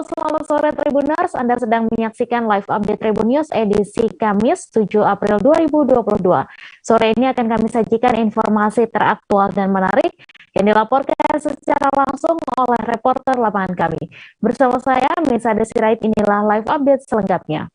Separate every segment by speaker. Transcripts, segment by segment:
Speaker 1: Halo, selamat sore Tribuners. Anda sedang menyaksikan live update Tribun News edisi Kamis 7 April 2022. Sore ini akan kami sajikan informasi teraktual dan menarik yang dilaporkan secara langsung oleh reporter lapangan kami. Bersama saya, Misa Desirait, inilah live update selengkapnya.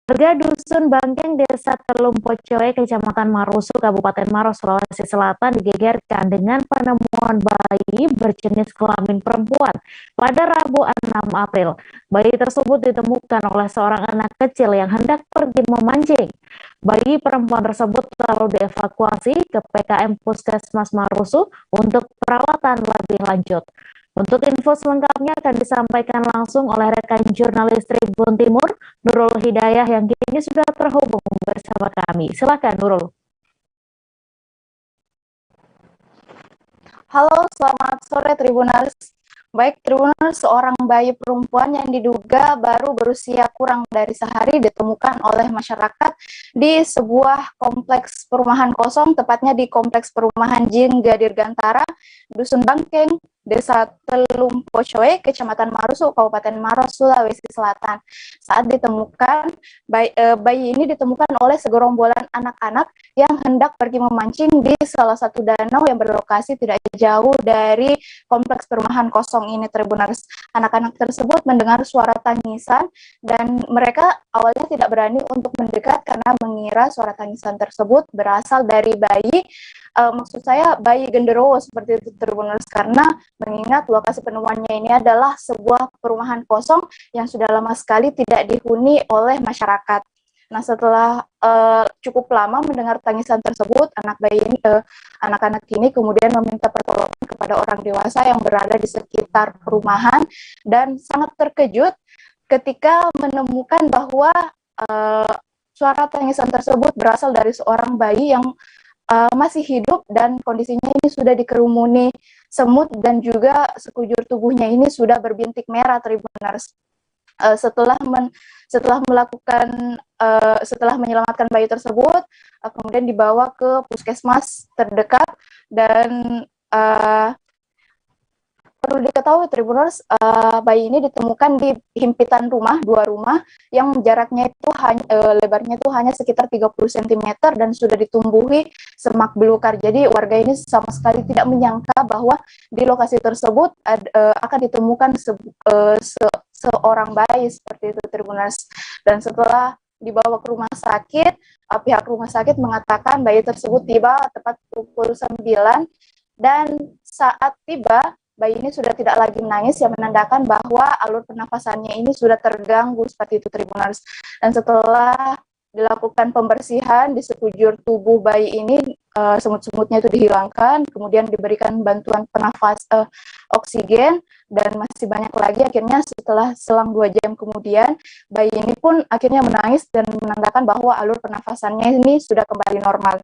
Speaker 1: Warga Dusun Bangkeng, Desa Telum Pocoe, Kecamatan Marusu, Kabupaten Maros, Sulawesi Selatan digegerkan dengan penemuan bayi berjenis kelamin perempuan pada Rabu 6 April. Bayi tersebut ditemukan oleh seorang anak kecil yang hendak pergi memancing. Bayi perempuan tersebut lalu dievakuasi ke PKM Puskesmas Marusu untuk perawatan lebih lanjut. Untuk info selengkapnya akan disampaikan langsung oleh rekan jurnalis Tribun Timur, Nurul Hidayah, yang kini sudah terhubung bersama kami. Silakan Nurul.
Speaker 2: Halo, selamat sore Tribuners. Baik Tribuners, seorang bayi perempuan yang diduga baru berusia kurang dari sehari ditemukan oleh masyarakat di sebuah kompleks perumahan kosong, tepatnya di kompleks perumahan Jingga Dirgantara, Dusun Bangkeng, Desa Telum Pocoe, Kecamatan Marusu, Kabupaten Maros, Sulawesi Selatan. Saat ditemukan, bayi ini ditemukan oleh segerombolan anak-anak yang hendak pergi memancing di salah satu danau yang berlokasi tidak jauh dari kompleks perumahan kosong ini, Tribuners. Anak-anak tersebut mendengar suara tangisan dan mereka awalnya tidak berani untuk mendekat karena mengira suara tangisan tersebut berasal dari bayi, maksud saya bayi genderuwo seperti itu, Tribuners, karena mengingat lokasi penemuannya ini adalah sebuah perumahan kosong yang sudah lama sekali tidak dihuni oleh masyarakat. Nah, setelah cukup lama mendengar tangisan tersebut, anak-anak ini kemudian meminta pertolongan kepada orang dewasa yang berada di sekitar perumahan dan sangat terkejut ketika menemukan bahwa suara tangisan tersebut berasal dari seorang bayi yang masih hidup dan kondisinya ini sudah dikerumuni semut dan juga sekujur tubuhnya ini sudah berbintik merah, Tribuners. Setelah menyelamatkan bayi tersebut, kemudian dibawa ke puskesmas terdekat dan perlu diketahui Tribuners, bayi ini ditemukan di himpitan dua rumah yang jaraknya itu lebarnya itu hanya sekitar 30 cm dan sudah ditumbuhi semak belukar. Jadi warga ini sama sekali tidak menyangka bahwa di lokasi tersebut akan ditemukan seorang bayi seperti itu, Tribuners. Dan setelah dibawa ke rumah sakit, pihak rumah sakit mengatakan bayi tersebut tiba tepat pukul 9 dan saat tiba bayi ini sudah tidak lagi menangis, yang menandakan bahwa alur pernafasannya ini sudah terganggu seperti itu, Tribuners. Dan setelah dilakukan pembersihan di sekujur tubuh bayi ini, semut-semutnya itu dihilangkan, kemudian diberikan bantuan oksigen, dan masih banyak lagi. Akhirnya setelah selang 2 jam kemudian, bayi ini pun akhirnya menangis dan menandakan bahwa alur pernafasannya ini sudah kembali normal.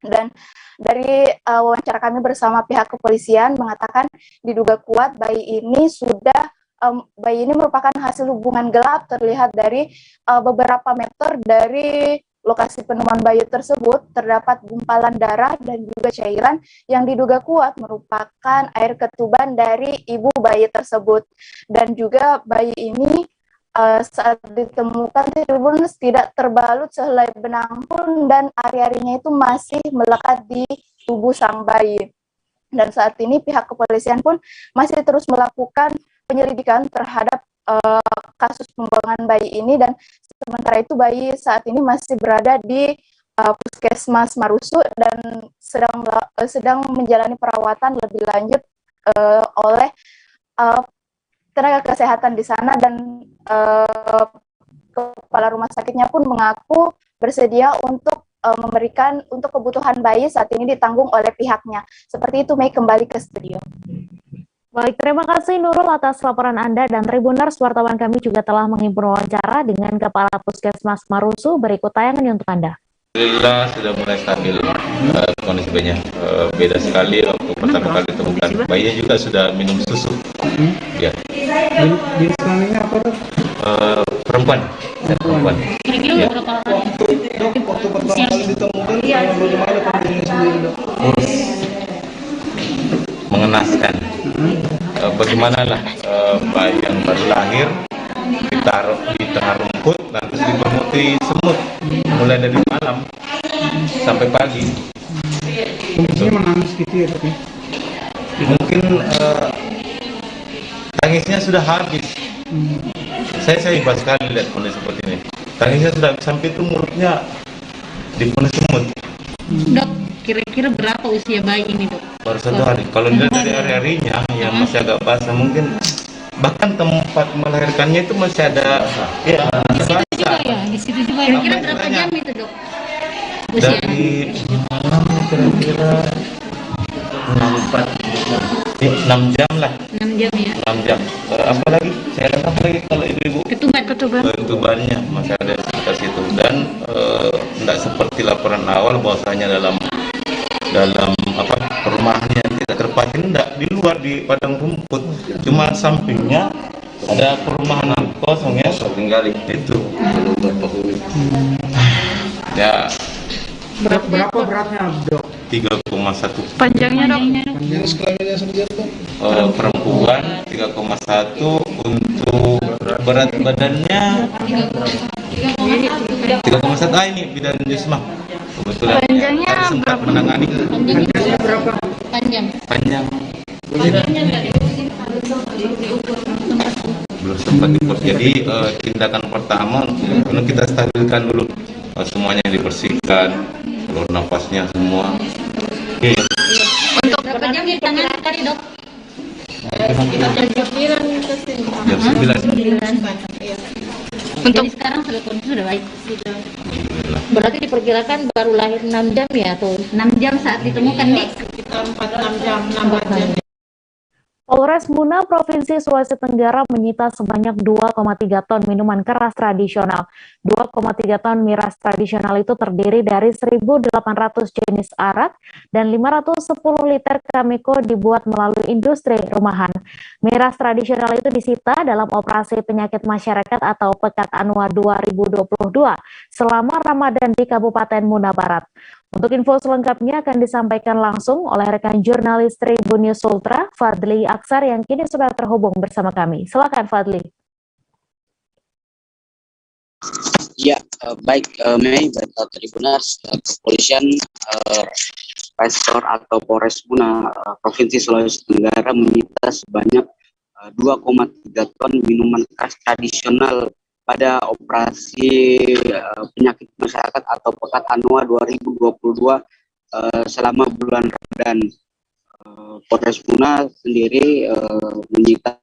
Speaker 2: Dan dari wawancara kami bersama pihak kepolisian mengatakan diduga kuat bayi ini merupakan hasil hubungan gelap, terlihat dari beberapa meter dari lokasi penemuan bayi tersebut terdapat gumpalan darah dan juga cairan yang diduga kuat merupakan air ketuban dari ibu bayi tersebut. Dan juga bayi ini saat ditemukan Tribuners tidak terbalut sehelai benang pun dan ari-arinya itu masih melekat di tubuh sang bayi. Dan saat ini pihak kepolisian pun masih terus melakukan penyelidikan terhadap kasus pembuangan bayi ini, dan sementara itu bayi saat ini masih berada di Puskesmas Marusu dan sedang menjalani perawatan lebih lanjut oleh tenaga kesehatan di sana, dan kepala rumah sakitnya pun mengaku bersedia untuk memberikan untuk kebutuhan bayi saat ini ditanggung oleh pihaknya. Seperti itu, Mei, kembali ke studio.
Speaker 1: Baik, terima kasih Nurul atas laporan Anda, dan Tribuners, wartawan kami juga telah menghimpun wawancara dengan Kepala Puskesmas Marusu. Berikut tayangan untuk Anda.
Speaker 3: Alhamdulillah sudah mulai stabil kondisi bayinya. Beda sekali waktu pertama kali ditemukan. Bayinya juga sudah minum susu. Ya.
Speaker 4: Jenis kelaminnya apa tuh?
Speaker 3: Perempuan. Perempuan. Ya.
Speaker 4: Waktu pertama kali ditemukan, bagaimana kondisinya sendiri, Dok?
Speaker 3: Mengenaskan. Bagaimana lah bayi yang baru lahir ditaruh di tengah rumput dan terus dibermuti semut mulai dari malam sampai pagi.
Speaker 4: Kondisinya menangis gitu ya dok ya?
Speaker 3: Mungkin tangisnya sudah habis. Saya hebat sekali lihat kondisi seperti ini. Tangisnya sudah habis, sampai itu mulutnya dipenuhi semut.
Speaker 5: Dok, kira-kira berapa usia bayi ini dok?
Speaker 3: Baru 1 hari. Kalau dilihat dari hari-harinya yang masih agak basah, mungkin bahkan tempat melahirkannya itu masih ada ya
Speaker 5: Juga
Speaker 3: basah.
Speaker 5: ya, di situ juga. Kira-kira berapa jam itu dok? Usia
Speaker 3: Dari malam kira-kira 6 jam lah.
Speaker 5: 6 jam ya.
Speaker 3: 6 jam. Apa lagi? Saya lihat apa lagi kalau ibu-ibu?
Speaker 5: Ketuban.
Speaker 3: Ketubannya masih ada di sekitar situ, dan tidak seperti laporan awal bahwasanya dalam apa perumahan yang tidak terpakai, tidak di luar di padang rumput, cuma sampingnya ada perumahan kosong ya, tinggali itu. Ya
Speaker 4: Berapa beratnya dok?
Speaker 3: 3,1.
Speaker 5: Panjangnya dok?
Speaker 4: Jenis kelaminnya sendiri dok?
Speaker 3: Perempuan 3,1, untuk berat badannya 3,1. Ini bidan Yusma kebetulan
Speaker 5: Panjangnya
Speaker 3: tadi sempat menangani.
Speaker 4: Panjangnya berapa?
Speaker 3: Panjang belum sempat diukur. Jadi tindakan pertama kita stabilkan dulu, semuanya dibersihkan, saluran nafasnya semua. Oke.
Speaker 5: Untuk berapa jam ditangani tadi dok?
Speaker 3: Jam 9.
Speaker 5: Untuk jadi sekarang kondisi sudah baik. Berarti diperkirakan baru lahir 6 jam ya, atau 6 jam saat ditemukan nih?
Speaker 6: Sekitar 4-6 jam, 6 jam.
Speaker 1: Polres Muna, Provinsi Sulawesi Tenggara menyita sebanyak 2,3 ton minuman keras tradisional. 2,3 ton miras tradisional itu terdiri dari 1.800 jenis arak dan 510 liter Kameko dibuat melalui industri rumahan. Miras tradisional itu disita dalam operasi penyakit masyarakat atau Pekat Anua 2022 selama Ramadan di Kabupaten Muna Barat. Untuk info selengkapnya akan disampaikan langsung oleh rekan jurnalis Tribun News Ultra, Fadli Aksar, yang kini sudah terhubung bersama kami. Silakan Fadli.
Speaker 7: Ya, baik Mei, Tribuners, kepolisian Restor atau Polres Muna, Provinsi Sulawesi Tenggara menyita sebanyak 2,3 ton minuman keras tradisional pada operasi penyakit masyarakat atau Pekat Anua 2022 selama bulan Ramadan. Polres Muna sendiri menyita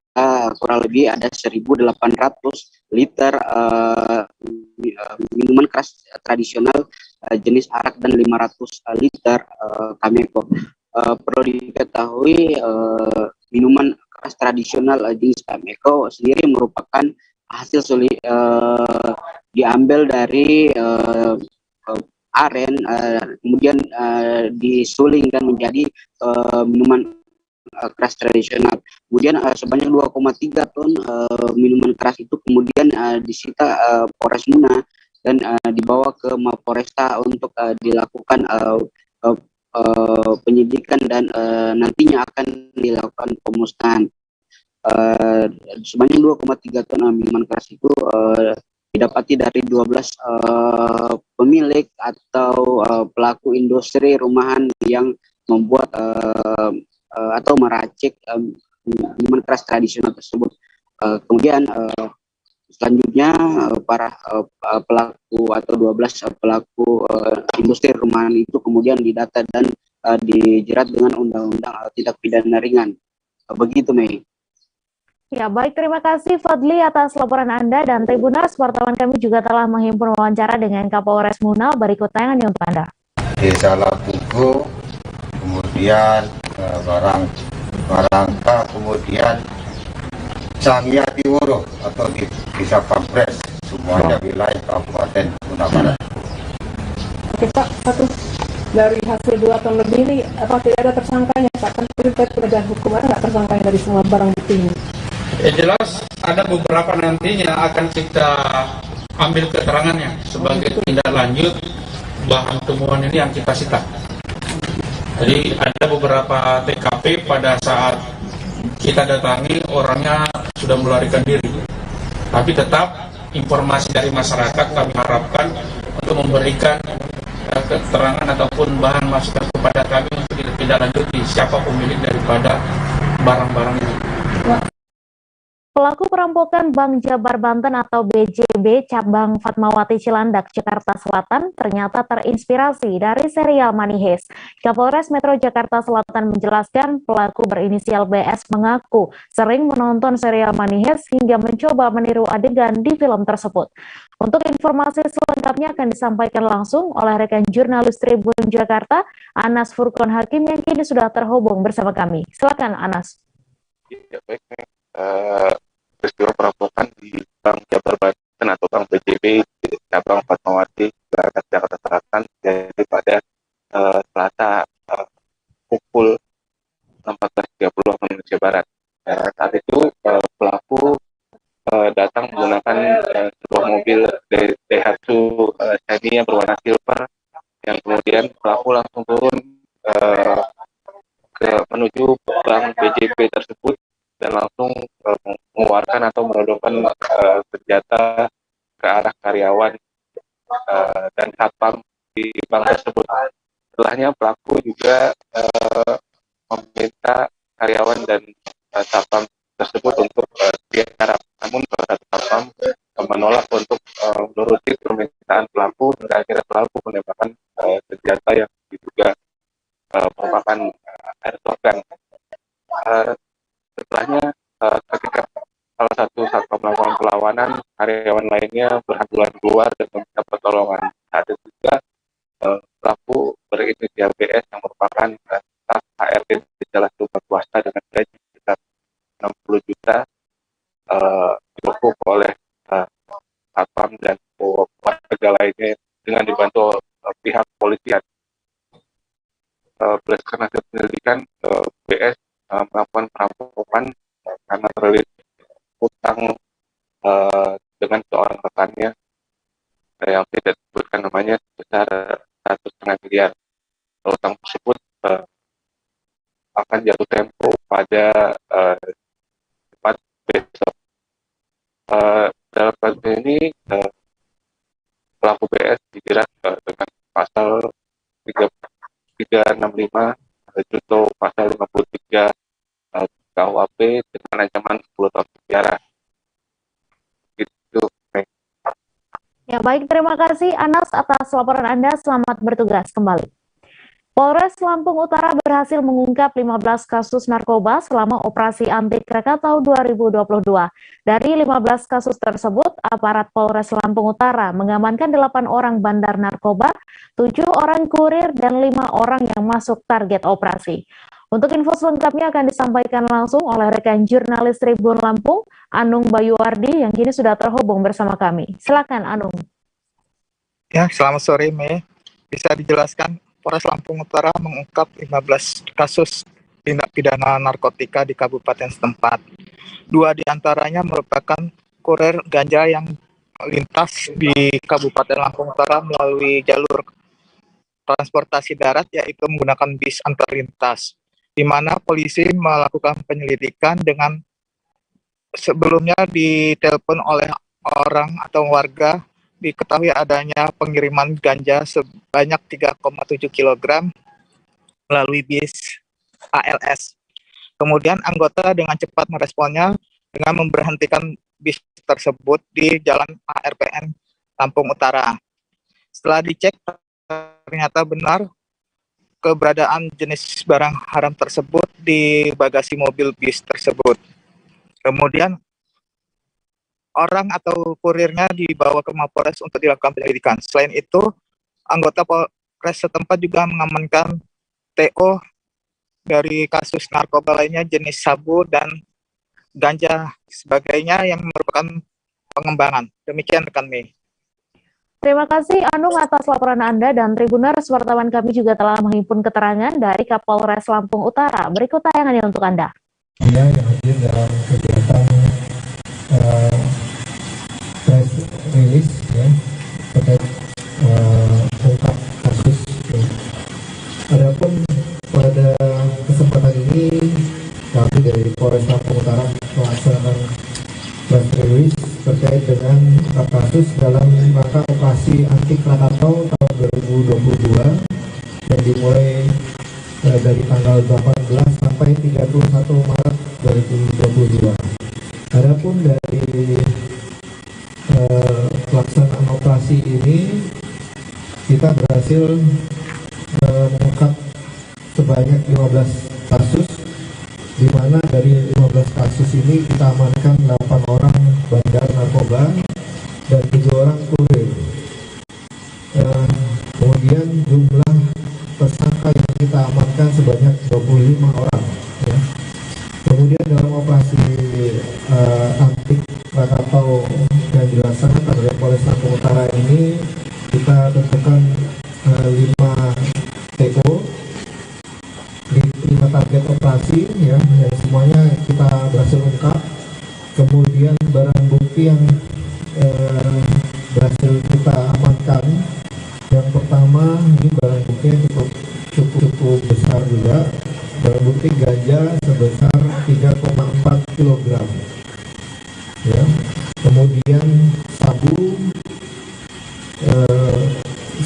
Speaker 7: kurang lebih ada 1.800 liter minuman keras tradisional jenis arak dan 500 liter Kameko. Perlu diketahui minuman keras tradisional jenis Kameko sendiri merupakan hasil diambil dari aren, kemudian disulingkan menjadi minuman keras tradisional. Kemudian sebanyak 2,3 ton minuman keras itu kemudian disita Polres Muna dan dibawa ke Mapolresta untuk dilakukan penyidikan dan nantinya akan dilakukan pemusnahan. Sebanyak 2,3 ton minuman keras itu didapati dari 12 pemilik atau pelaku industri rumahan yang membuat atau meracik minuman keras tradisional tersebut. Kemudian selanjutnya para pelaku atau 12 pelaku industri rumahan itu kemudian didata dan dijerat dengan undang-undang tindak pidana ringan. Begitu, Mei.
Speaker 1: Ya, baik, terima kasih Fadli atas laporan Anda, dan Tribuners, wartawan kami juga telah menghimpun wawancara dengan Kapolres Muna. Berikut tayangan untuk Anda.
Speaker 8: Desa Labugo, kemudian Barangka, kemudian Sangiatiworo atau di Desa Pampres, semuanya wilayah Kabupaten Muna Barat.
Speaker 6: Oke Pak, satu dari hasil 2 ton lebih ini, apa tidak ada tersangkanya Pak? Kan terkait penegakan hukum, ada nggak tersangkanya dari semua barang bukti ini?
Speaker 9: Ya jelas ada beberapa nantinya akan kita ambil keterangannya sebagai tindak lanjut bahan temuan ini yang kita sita. Jadi ada beberapa TKP pada saat kita datangi orangnya sudah melarikan diri. Tapi tetap informasi dari masyarakat kami harapkan untuk memberikan keterangan ataupun bahan masukan kepada kami untuk ditindaklanjuti siapa pemilik daripada barang-barang ini.
Speaker 1: Pelaku perampokan Bank Jabar Banten atau BJB cabang Fatmawati Cilandak, Jakarta Selatan ternyata terinspirasi dari serial Money Heist. Kapolres Metro Jakarta Selatan menjelaskan pelaku berinisial BS mengaku sering menonton serial Money Heist hingga mencoba meniru adegan di film tersebut. Untuk informasi selengkapnya akan disampaikan langsung oleh rekan jurnalis Tribun Jakarta, Anas Furqon Hakim yang kini sudah terhubung bersama kami. Silakan Anas.
Speaker 10: Ya, baik. Peristiwa perampokan di Bank Jabar Banten atau Bank BJB di cabang Fatmawati Jakarta Selatan jadi pada Selasa pukul 14.30 waktu Indonesia Barat. Saat itu pelaku datang menggunakan sebuah mobil Daihatsu Shiny yang berwarna silver, yang kemudian pelaku langsung turun menuju Bank BJB tersebut dan langsung mengeluarkan atau menodongkan senjata ke arah karyawan dan satpam di bank tersebut. Setelahnya pelaku juga meminta karyawan dan satpam tersebut untuk diharap. Namun salah satu satpam menolak untuk menuruti permintaan pelaku, hingga akhirnya pelaku menembakkan senjata yang diduga merupakan airsoft gun. Setelahnya ketika salah satu satpam melakukan perlawanan, karyawan lainnya berhamburan keluar dan meminta pertolongan. Saat itu juga pelaku berinisial BS yang merupakan staf HRD di salah satu bank swasta dengan gaji sekitar 60 juta dibekuk oleh satpam dan warga lainnya dengan dibantu pihak kepolisian. Berdasarkan hasil penyelidikan, BS melakukan perampokan karena terlilit utang dengan seorang rekannya yang tidak disebutkan namanya sebesar 1,5 miliar. Utang tersebut akan jatuh tempo pada Jumat besok. Dalam kasus ini pelaku BS dijerat dengan pasal 365 junto pasal 53 KUHP dengan ancaman 10 tahun penjara. Gitu.
Speaker 1: Ya baik, terima kasih Anas atas laporan Anda. Selamat bertugas kembali. Polres Lampung Utara berhasil mengungkap 15 kasus narkoba selama operasi anti Krakatau 2022. Dari 15 kasus tersebut, aparat Polres Lampung Utara mengamankan 8 orang bandar narkoba, 7 orang kurir, dan 5 orang yang masuk target operasi. Untuk info selengkapnya akan disampaikan langsung oleh rekan jurnalis Tribun Lampung, Anung Bayuwardi, yang kini sudah terhubung bersama kami. Silakan Anung.
Speaker 11: Ya, selamat sore Mei. Bisa dijelaskan, Polres Lampung Utara mengungkap 15 kasus tindak pidana narkotika di kabupaten setempat. 2 diantaranya merupakan kurir ganja yang lintas di Kabupaten Lampung Utara melalui jalur transportasi darat, yaitu menggunakan bis antar lintas, di mana polisi melakukan penyelidikan dengan sebelumnya ditelepon oleh orang atau warga, diketahui adanya pengiriman ganja sebanyak 3,7 kg melalui bis ALS. Kemudian anggota dengan cepat meresponnya dengan memberhentikan bis tersebut di Jalan ARPN Lampung Utara. Setelah dicek, ternyata benar keberadaan jenis barang haram tersebut di bagasi mobil bis tersebut. Kemudian orang atau kurirnya dibawa ke Mapolres untuk dilakukan penyelidikan. Selain itu, anggota Polres setempat juga mengamankan TO dari kasus narkoba lainnya jenis sabu dan ganja sebagainya yang merupakan pengembangan. Demikian rekan Mei.
Speaker 1: Terima kasih Anung atas laporan Anda, dan Tribuners, wartawan kami juga telah menghimpun keterangan dari Kapolres Lampung Utara. Berikut tayangannya untuk Anda.
Speaker 12: Yang hadir dalam kegiatan press release ya, terkait ungkap kasus ya. Adapun pada kesempatan ini kami dari Polres Lampung mengungkap kasus dalam rangka operasi anti Krakatau tahun 2022 yang dimulai dari tanggal 18 sampai 31 Maret 2022. Adapun dari pelaksanaan operasi ini kita berhasil mengungkap sebanyak 15 kasus, di mana dari 15 kasus ini kita amankan 8 orang bandar narkoba dan 7 orang kurir. Kemudian jumlah tersangka yang kita amankan sebanyak 25 orang. Ya. Kemudian dalam operasi anti Krakatau yang dilaksanakan oleh Polres Lampung Utara ini kita tentukan 5 TO, 5 target operasi ya, yang semuanya kita berhasil ungkap. Kemudian barang bukti yang berhasil kita amankan, yang pertama ini barang buktinya cukup besar juga, barang bukti ganja sebesar 3,4 kg ya. Kemudian sabu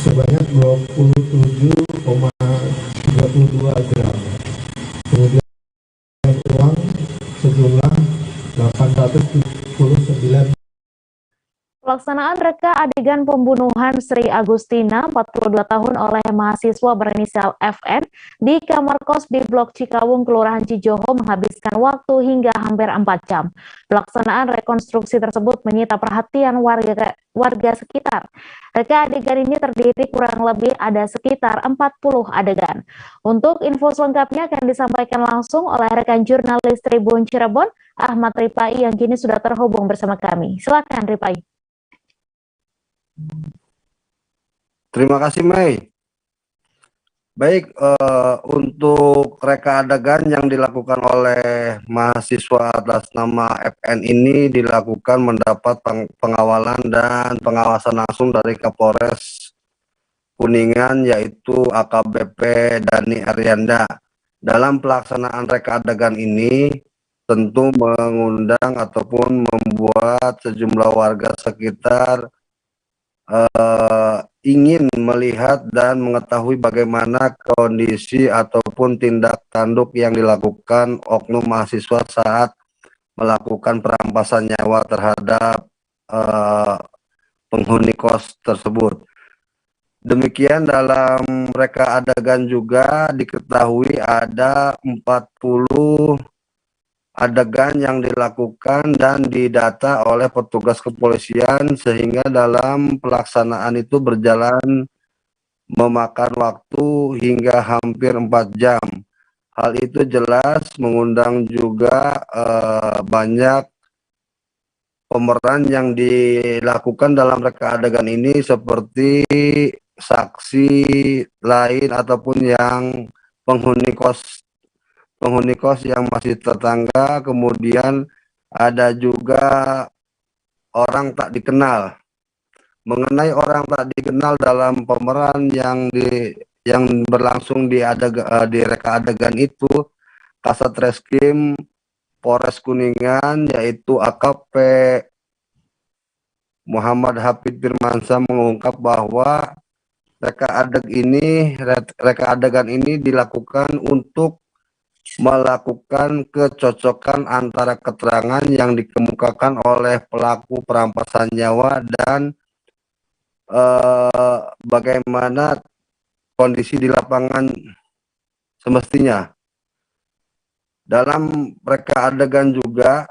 Speaker 12: sebanyak 27,32 gram. Kemudian uang sejumlah 879.
Speaker 1: Pelaksanaan reka adegan pembunuhan Sri Agustina, 42 tahun oleh mahasiswa berinisial FN di kamar kos di Blok Cikawung, Kelurahan Cijoho menghabiskan waktu hingga hampir 4 jam. Pelaksanaan rekonstruksi tersebut menyita perhatian warga sekitar. Reka adegan ini terdiri kurang lebih ada sekitar 40 adegan. Untuk info selengkapnya akan disampaikan langsung oleh rekan jurnalis Tribun Cirebon, Ahmad Ripai, yang kini sudah terhubung bersama kami. Silakan Ripai.
Speaker 13: Terima kasih, Mei. Baik, untuk reka adegan yang dilakukan oleh mahasiswa atas nama FN ini dilakukan mendapat pengawalan dan pengawasan langsung dari Kapolres Kuningan, yaitu AKBP Dani Aryanda. Dalam pelaksanaan reka adegan ini tentu mengundang ataupun membuat sejumlah warga sekitar ingin melihat dan mengetahui bagaimana kondisi ataupun tindak tanduk yang dilakukan oknum mahasiswa saat melakukan perampasan nyawa terhadap penghuni kos tersebut. Demikian dalam reka adegan juga diketahui ada 40 adegan yang dilakukan dan didata oleh petugas kepolisian, sehingga dalam pelaksanaan itu berjalan memakan waktu hingga hampir 4 jam. Hal itu jelas mengundang juga banyak pemeran yang dilakukan dalam reka adegan ini, seperti saksi lain ataupun yang penghuni kos yang masih tetangga, kemudian ada juga orang tak dikenal. Mengenai orang tak dikenal dalam pemeran yang berlangsung di reka adegan itu, Kasat Reskrim Polres Kuningan yaitu AKP Muhammad Hafid Firmansyah mengungkap bahwa reka adegan ini dilakukan untuk melakukan kecocokan antara keterangan yang dikemukakan oleh pelaku perampasan nyawa dan bagaimana kondisi di lapangan semestinya. Dalam reka adegan juga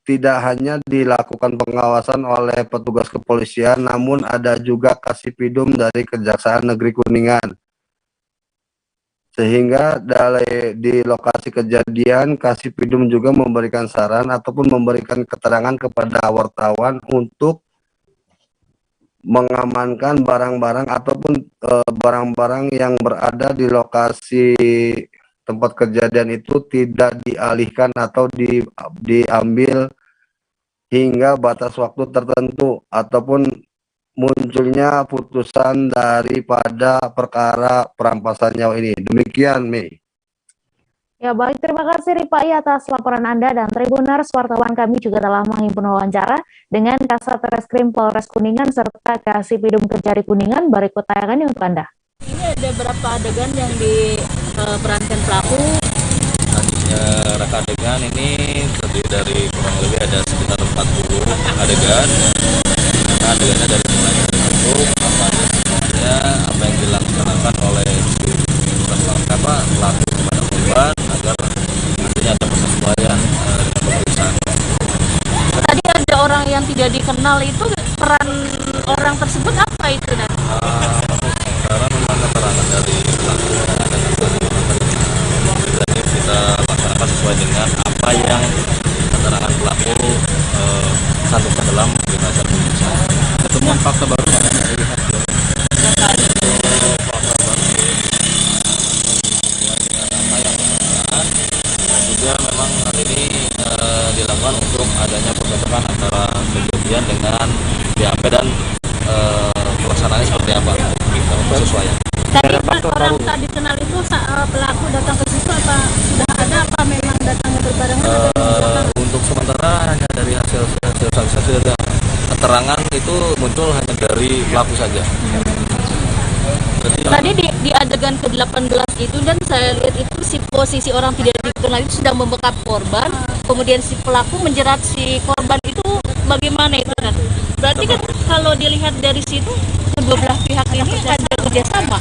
Speaker 13: tidak hanya dilakukan pengawasan oleh petugas kepolisian, namun ada juga Kasipidum dari Kejaksaan Negeri Kuningan. Sehingga di lokasi kejadian, Kasipidum juga memberikan saran ataupun memberikan keterangan kepada wartawan untuk mengamankan barang-barang ataupun barang-barang yang berada di lokasi tempat kejadian itu tidak dialihkan atau diambil hingga batas waktu tertentu ataupun munculnya putusan daripada perkara perampasan nyawa ini. Demikian, Mei.
Speaker 1: Ya baik, terima kasih Ripai atas laporan Anda, dan Tribuners, wartawan kami juga telah menghimpun wawancara dengan Kasat Reskrim Polres Kuningan serta Kasipidum Kejari Kuningan. Berikut tayangannya untuk Anda.
Speaker 5: Ini ada berapa adegan yang diperankan pelaku?
Speaker 14: Selanjutnya reka adegan ini terdiri dari kurang lebih ada sekitar 40 adegan. Nah, adegannya dari mulai dari masuk semuanya apa yang dilaksanakan oleh si pelaku kepada korban agar nantinya ada persesuaian dengan pemeriksaan.
Speaker 5: Tadi ada orang yang tidak dikenal, itu peran orang tersebut apa itu?
Speaker 14: Sekarang memang keterangan dari pelaku dan kita laksanakan sesuai dengan apa yang keterangan pelaku cantumkan dalam berita pemeriksaan. Temuan fakta baru nggak ada dari hasil. Juga memang hal ini dilakukan untuk adanya percocokkan antara kejadian dengan BAP dan pelaksanaannya seperti apa untuk sesuaian.
Speaker 5: Tadi orang tak dikenal itu pelaku datang ke situ apa sudah ada, apa memang datangnya berbarengan?
Speaker 14: Untuk sementara hanya dari hasil saksi dan keterangan itu muncul hanya dari pelaku saja.
Speaker 5: Tadi di adegan ke-18 itu, dan saya lihat itu si posisi orang tidak dikenal itu sedang membekap korban, kemudian si pelaku menjerat si korban, itu bagaimana itu kan? Berarti kan kalau dilihat dari situ kedua belah pihak ini ada kerjasama.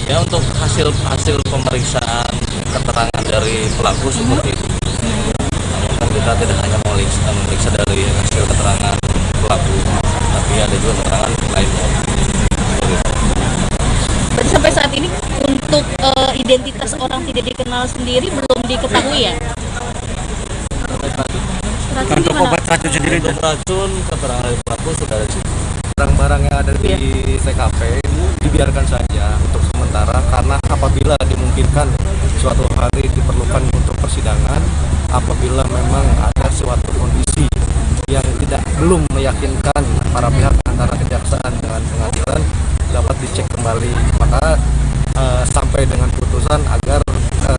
Speaker 14: Ya, untuk hasil pemeriksaan keterangan dari pelaku seperti itu. Namun kita tidak hanya memeriksa dari hasil keterangan pelaku, tapi ada juga keterangan lainnya.
Speaker 5: Berarti sampai saat ini untuk identitas orang tidak dikenal sendiri belum diketahui ya?
Speaker 14: Untuk obat racun sendiri, untuk racun keterangan dari pelaku sudah ada di situ.
Speaker 15: Barang-barang yang ada di TKP dibiarkan saja untuk sementara, karena apabila dimungkinkan suatu hari diperlukan untuk persidangan, apabila memang ada suatu kondisi yang belum meyakinkan para pihak antara kejaksaan dengan pengadilan, dapat dicek kembali, maka sampai dengan putusan agar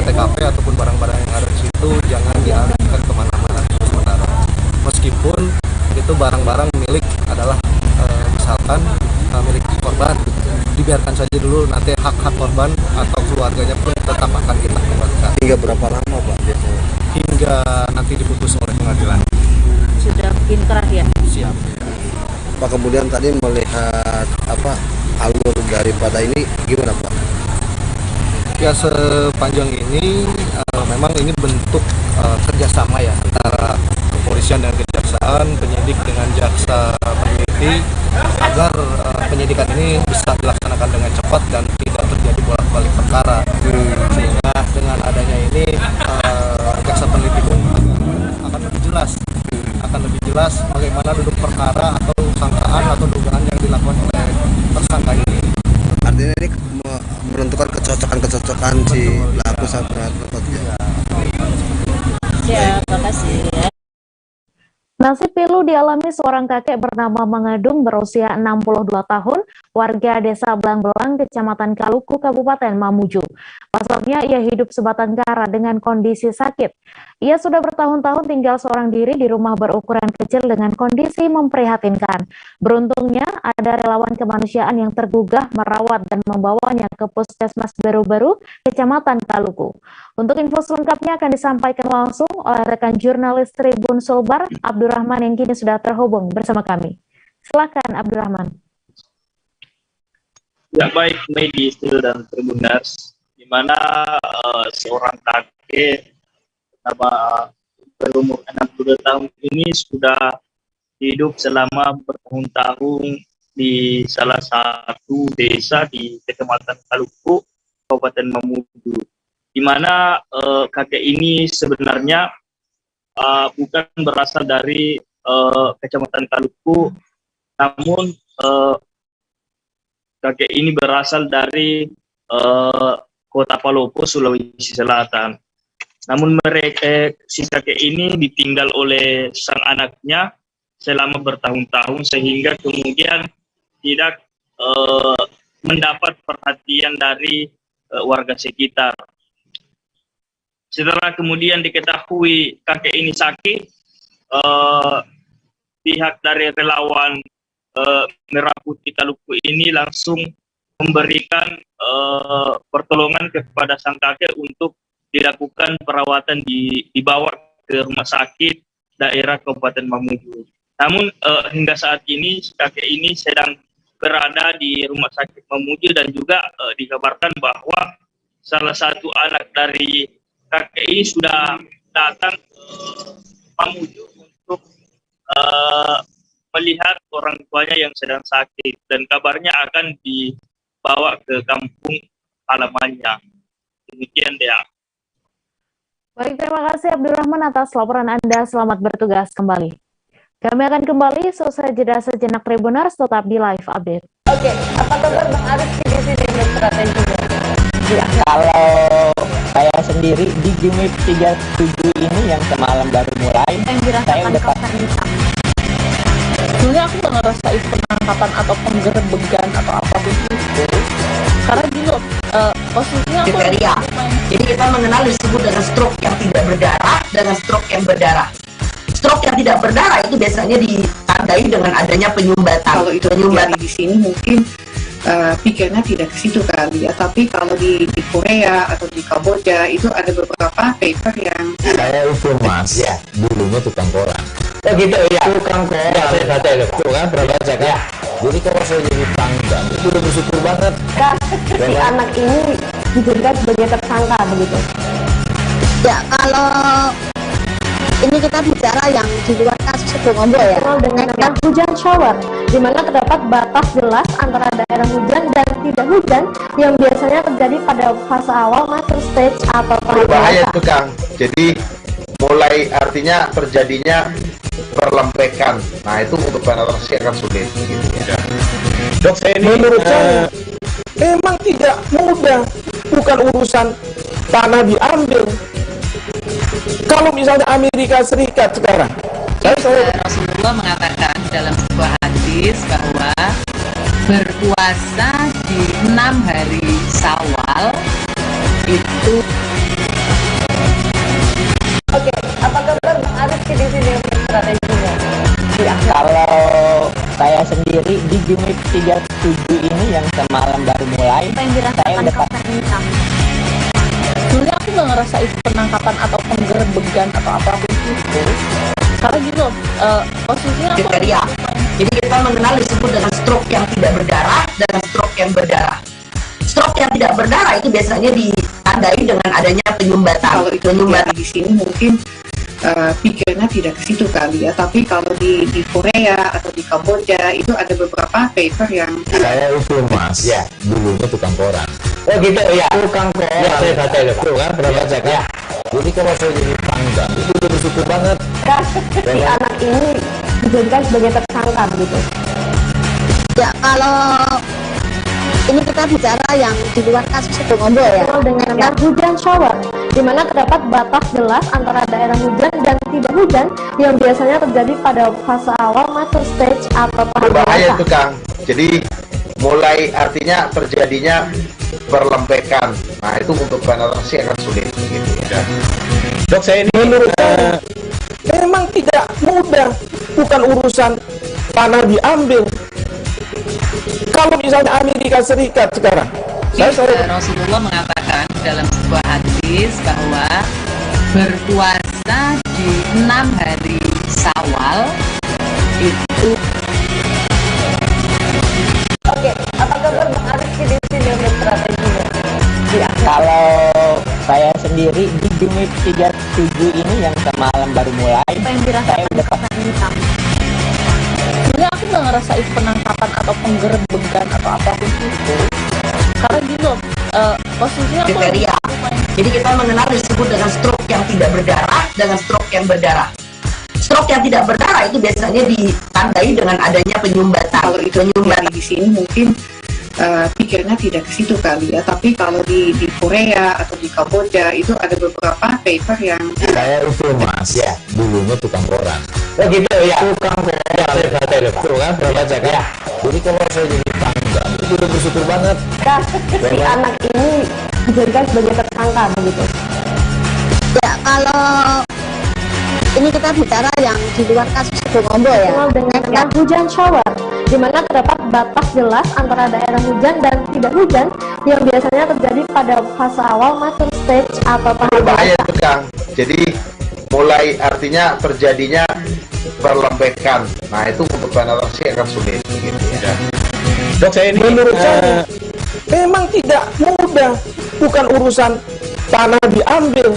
Speaker 15: TKP ataupun barang-barang yang ada di situ jangan dialihkan kemana-mana sementara. Meskipun itu barang-barang milik adalah misalkan milik korban, dibiarkan saja dulu, nanti hak-hak korban atau keluarganya pun tetap akan kita kembalikan.
Speaker 13: Hingga berapa lama Pak biasanya?
Speaker 15: Hingga nanti diputus oleh pengadilan.
Speaker 5: Sudah inkrah ya?
Speaker 15: Siap.
Speaker 13: Pak, kemudian tadi melihat alur daripada ini gimana Pak?
Speaker 15: Ya, sepanjang ini memang ini bentuk kerjasama ya antara kepolisian dan kejaksaan, penyidik dengan jaksa peneliti, agar penyidikan ini bisa dilaksanakan dengan cepat dan tidak terjadi bolak-balik perkara. Sehingga dengan adanya ini jaksa peneliti pun akan lebih jelas bagaimana duduk perkara atau sangkaan atau dugaan yang dilakukan oleh tersangka ini.
Speaker 13: Artinya ini menentukan kecocokan si pelaku sama narkotika.
Speaker 5: Ya, makasih ya.
Speaker 1: Nasib pilu dialami seorang kakek bernama Mengedung berusia 62 tahun, warga desa Belang-Belang, Kecamatan Kaluku, Kabupaten Mamuju. Pasalnya ia hidup sebatang kara dengan kondisi sakit. Ia sudah bertahun-tahun tinggal seorang diri di rumah berukuran kecil dengan kondisi memprihatinkan. Beruntungnya ada relawan kemanusiaan yang tergugah merawat dan membawanya ke Puskesmas Beru-Beru, Kecamatan Kaluku. Untuk info selengkapnya akan disampaikan langsung oleh rekan jurnalis Tribun Sulbar, Abdurrahman, yang kini sudah terhubung bersama kami. Silakan Abdurrahman.
Speaker 16: Ya, baik, di studio dan Tribuners, di mana seorang kakek berumur 62 tahun ini sudah hidup selama bertahun-tahun di salah satu desa di Kecamatan Kaluku, Kabupaten Mamuju, di mana kakek ini sebenarnya bukan berasal dari Kecamatan Kaluku, namun kakek ini berasal dari Kota Palopo, Sulawesi Selatan. Namun si kakek ini ditinggal oleh sang anaknya selama bertahun-tahun, sehingga kemudian tidak mendapat perhatian dari warga sekitar. Setelah kemudian diketahui kakek ini sakit, pihak dari relawan Merah Putih Taluku ini langsung memberikan pertolongan kepada sang kakek untuk dilakukan perawatan, dibawa ke rumah sakit daerah Kabupaten Mamuju. Namun hingga saat ini kakek ini sedang berada di rumah sakit Mamuju dan juga dikabarkan bahwa salah satu anak dari kakek ini sudah datang ke Mamuju untuk melihat orang tuanya yang sedang sakit dan kabarnya akan dibawa ke kampung halamannya. Demikian dia.
Speaker 1: Baik, terima kasih Abdurrahman atas laporan Anda. Selamat bertugas kembali. Kami akan kembali selesai jeda sejenak Tribuners, tetap di live update.
Speaker 17: Oke, apa kabar Bang Arif di sini berstrategi?
Speaker 18: Ya, kalau saya sendiri di Game 37 ini yang semalam baru mulai, saya udah
Speaker 6: Sebenarnya aku nggak ngerasain penangkapan atau penggerbegan atau apapun itu, karena gini loh, posisinya aku
Speaker 17: kriteria. Jadi kita mengenal disebut dengan stroke yang tidak berdarah dengan stroke yang berdarah. Stroke yang tidak berdarah itu biasanya ditandai dengan adanya penyumbatan.
Speaker 19: Kalau itu terjadi di sini mungkin pikirnya tidak ke situ kali ya, tapi kalau di Korea atau di Kamboja itu ada beberapa paper yang
Speaker 20: saya itu mas ya dulunya tukang koran.
Speaker 18: Oh gitu ya,
Speaker 20: tukang koran ya, saya baca itu tuh kan pernah baca kan ya. Jadi kalau saya jadi pangdam itu udah bersyukur banget
Speaker 17: si anak ini dijadikan sebagai tersangka begitu.
Speaker 21: Ya, kalau ini kita bicara yang di luar kasus Sebongombo ya.
Speaker 1: Dengan nama hujan shower, di mana terdapat batas jelas antara daerah hujan dan tidak hujan yang biasanya terjadi pada fase awal macro stage atau
Speaker 22: berbahaya itu Kang. Jadi mulai artinya terjadinya perlempekan. Nah itu untuk penetrasi akan sulit. Gitu, ya.
Speaker 4: Dok, saya ini menurut saya memang tidak mudah, bukan urusan tanah diambil. Kalau misalnya Amerika Serikat sekarang,
Speaker 23: Rasulullah mengatakan dalam sebuah hadis bahwa berpuasa di 6 hari Syawal itu.
Speaker 17: Oke, apa kabar Bang Arif di sini strateginya?
Speaker 18: ya, kalau saya sendiri di Game 37 ini yang semalam baru mulai, saya udah
Speaker 6: sebenarnya aku nggak ngerasain penangkapan atau penggerbegan atau apapun itu, karena gini loh, posisinya
Speaker 17: kriteria. Jadi kita mengenal disebut dengan stroke yang tidak berdarah dengan stroke yang berdarah. Stroke yang tidak berdarah itu biasanya ditandai dengan adanya penyumbatan.
Speaker 19: Kalau itu terjadi di sini mungkin pikirnya tidak ke situ kali ya, tapi kalau di Korea atau di Kamboja itu ada beberapa paper yang
Speaker 20: saya itu mas ya dulunya tukang koran.
Speaker 18: Oh gitu ya,
Speaker 20: tukang koran ya, saya baca itu tuh kan pernah baca kan ya. Jadi kalau saya jadi pangdam itu udah bersyukur banget
Speaker 17: si anak ini dijadikan sebagai tersangka begitu.
Speaker 21: Ya, kalau ini kita bicara yang di luar kasus Sebongombo ya.
Speaker 1: Dengan nama hujan shower, di mana terdapat batas jelas antara daerah hujan dan tidak hujan yang biasanya terjadi pada fase awal macro stage atau
Speaker 22: berbahaya itu Kang. Jadi mulai artinya terjadinya perlempekan. Nah itu untuk penetrasi akan sulit. Gitu, ya.
Speaker 4: Dok, saya ini menurut saya memang tidak mudah, bukan urusan tanah diambil. Kalau misalnya Amerika Serikat sekarang,
Speaker 23: Rasulullah mengatakan dalam sebuah hadis bahwa berpuasa di 6 hari Syawal itu.
Speaker 17: Oke, apa kabar Bang Arif di sini strateginya?
Speaker 18: ya, kalau saya sendiri di Game 37 ini yang semalam baru mulai, saya udah
Speaker 6: sebenarnya aku nggak ngerasain penangkapan atau penggerbegan atau apapun itu, karena gini loh, posisinya
Speaker 17: kriteria. Jadi kita mengenal disebut dengan stroke yang tidak berdarah dengan stroke yang berdarah. Stroke yang tidak berdarah itu biasanya ditandai dengan adanya penyumbatan.
Speaker 19: Kalau itu terjadi di sini mungkin pikirnya tidak ke situ kali ya, tapi kalau di Korea atau di Kamboja itu ada beberapa paper yang
Speaker 20: saya itu mas ya dulunya tukang koran.
Speaker 18: Oh gitu ya,
Speaker 20: tukang koran ya, saya baca itu tuh kan pernah baca kan ya. Jadi kalau saya jadi pangdam itu udah bersyukur banget
Speaker 17: si anak ini dijadikan sebagai tersangka begitu.
Speaker 21: Ya, kalau ini kita bicara yang di luar kasus Situbondo ya.
Speaker 2: Dengan hujan shower, di mana terdapat batas jelas antara daerah hujan dan tidak hujan yang biasanya terjadi pada fase awal mature stage atau tahap
Speaker 22: Bahaya itu Kang. Jadi mulai artinya terjadinya perlembekan. Nah itu untuk penetrasi akan sulit. Gitu ya.
Speaker 4: Dok, menurut saya memang tidak mudah, bukan urusan tanah diambil.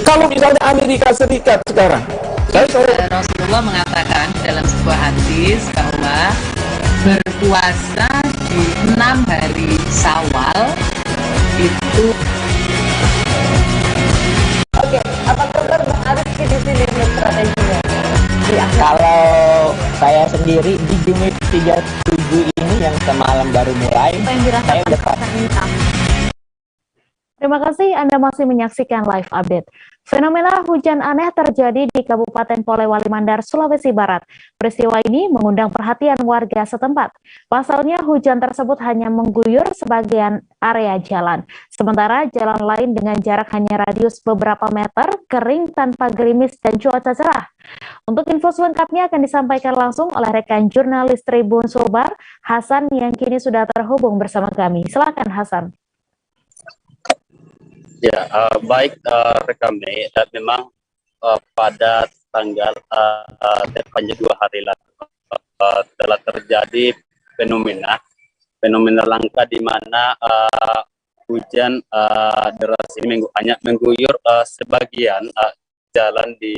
Speaker 4: Kalau misalnya Amerika Serikat sekarang,
Speaker 23: Rasulullah mengatakan dalam sebuah hadis bahwa berpuasa di 6 hari Syawal itu.
Speaker 2: Oke, apa kabar Bang Arif di sini strateginya?
Speaker 18: Ya, kalau saya sendiri di Jumip 37 ini yang semalam baru mulai, saya udah
Speaker 1: Terima kasih Anda masih menyaksikan live update. Fenomena hujan aneh terjadi di Kabupaten Polewali Mandar, Sulawesi Barat. Peristiwa ini mengundang perhatian warga setempat. Pasalnya hujan tersebut hanya mengguyur sebagian area jalan. Sementara jalan lain dengan jarak hanya radius beberapa meter, kering tanpa gerimis dan cuaca cerah. Untuk info selengkapnya akan disampaikan langsung oleh rekan jurnalis Tribun Sulbar, Hasan, yang kini sudah terhubung bersama kami. Silakan Hasan.
Speaker 3: Ya, baik rekan Mei, dan memang pada tanggal tepatnya 2 hari lalu telah terjadi fenomena langka di mana hujan deras ini hanya mengguyur sebagian jalan di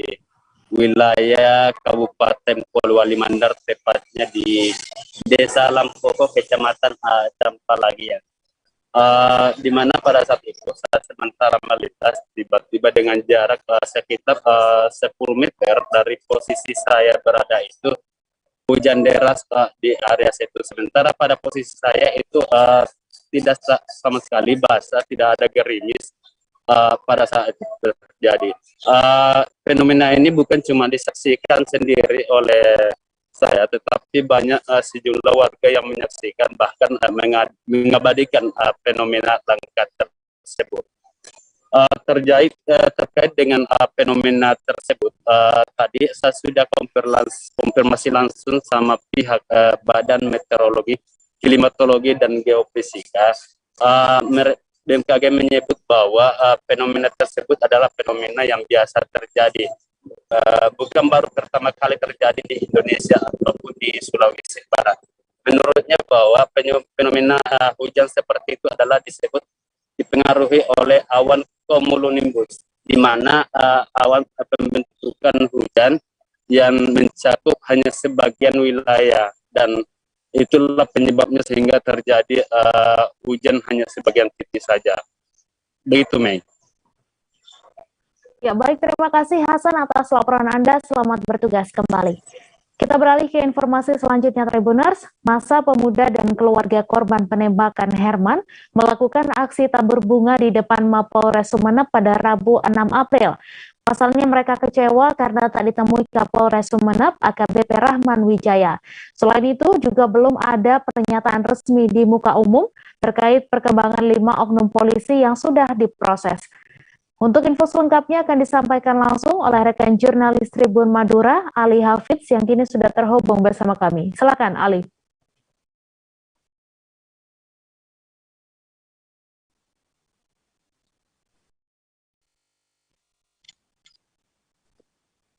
Speaker 3: wilayah Kabupaten Polewali Mandar, tepatnya di Desa Lampoko, Kecamatan Campalagi ya. Di mana pada saat itu saya sementara melintas, tiba-tiba dengan jarak sekitar 10 meter dari posisi saya berada itu hujan deras di area situ. Sementara pada posisi saya itu tidak sama sekali basah, tidak ada gerimis pada saat itu terjadi. Fenomena ini bukan cuma disaksikan sendiri oleh saya, tetapi banyak sejumlah warga yang menyaksikan, bahkan mengabadikan fenomena langka tersebut. Terkait dengan fenomena tersebut, tadi saya sudah konfirmasi langsung sama pihak Badan Meteorologi, Klimatologi dan Geofisika. BMKG menyebut bahwa fenomena tersebut adalah fenomena yang biasa terjadi. Bukan baru pertama kali terjadi di Indonesia ataupun di Sulawesi Barat. Menurutnya bahwa fenomena hujan seperti itu adalah dipengaruhi oleh awan cumulonimbus, di mana awan pembentukan hujan yang mencakup hanya sebagian wilayah, dan itulah penyebabnya sehingga terjadi hujan hanya sebagian tipis saja. Begitu, Mei.
Speaker 1: Ya, baik, terima kasih Hasan atas laporan Anda. Selamat bertugas kembali. Kita beralih ke informasi selanjutnya, Tribuners. Masa pemuda dan keluarga korban penembakan Herman melakukan aksi tabur bunga di depan Mapolres Sumeneb pada Rabu 6 April. Pasalnya mereka kecewa karena tak ditemui Kapolres Sumeneb AKBP Rahman Wijaya. Selain itu juga belum ada pernyataan resmi di muka umum terkait perkembangan 5 oknum polisi yang sudah diproses. Untuk info selengkapnya akan disampaikan langsung oleh rekan jurnalis Tribun Madura, Ali Hafidz, yang kini sudah terhubung bersama kami. Silakan, Ali.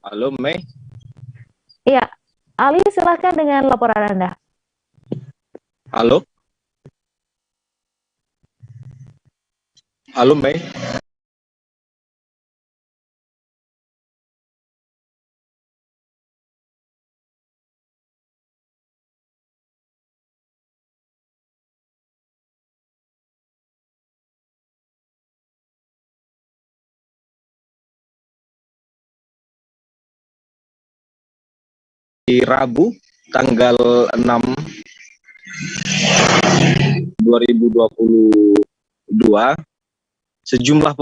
Speaker 7: Halo, Mei.
Speaker 1: Iya, Ali, silakan dengan laporan Anda.
Speaker 7: Halo. Halo, Mei. Di Rabu tanggal 6 2022 sejumlah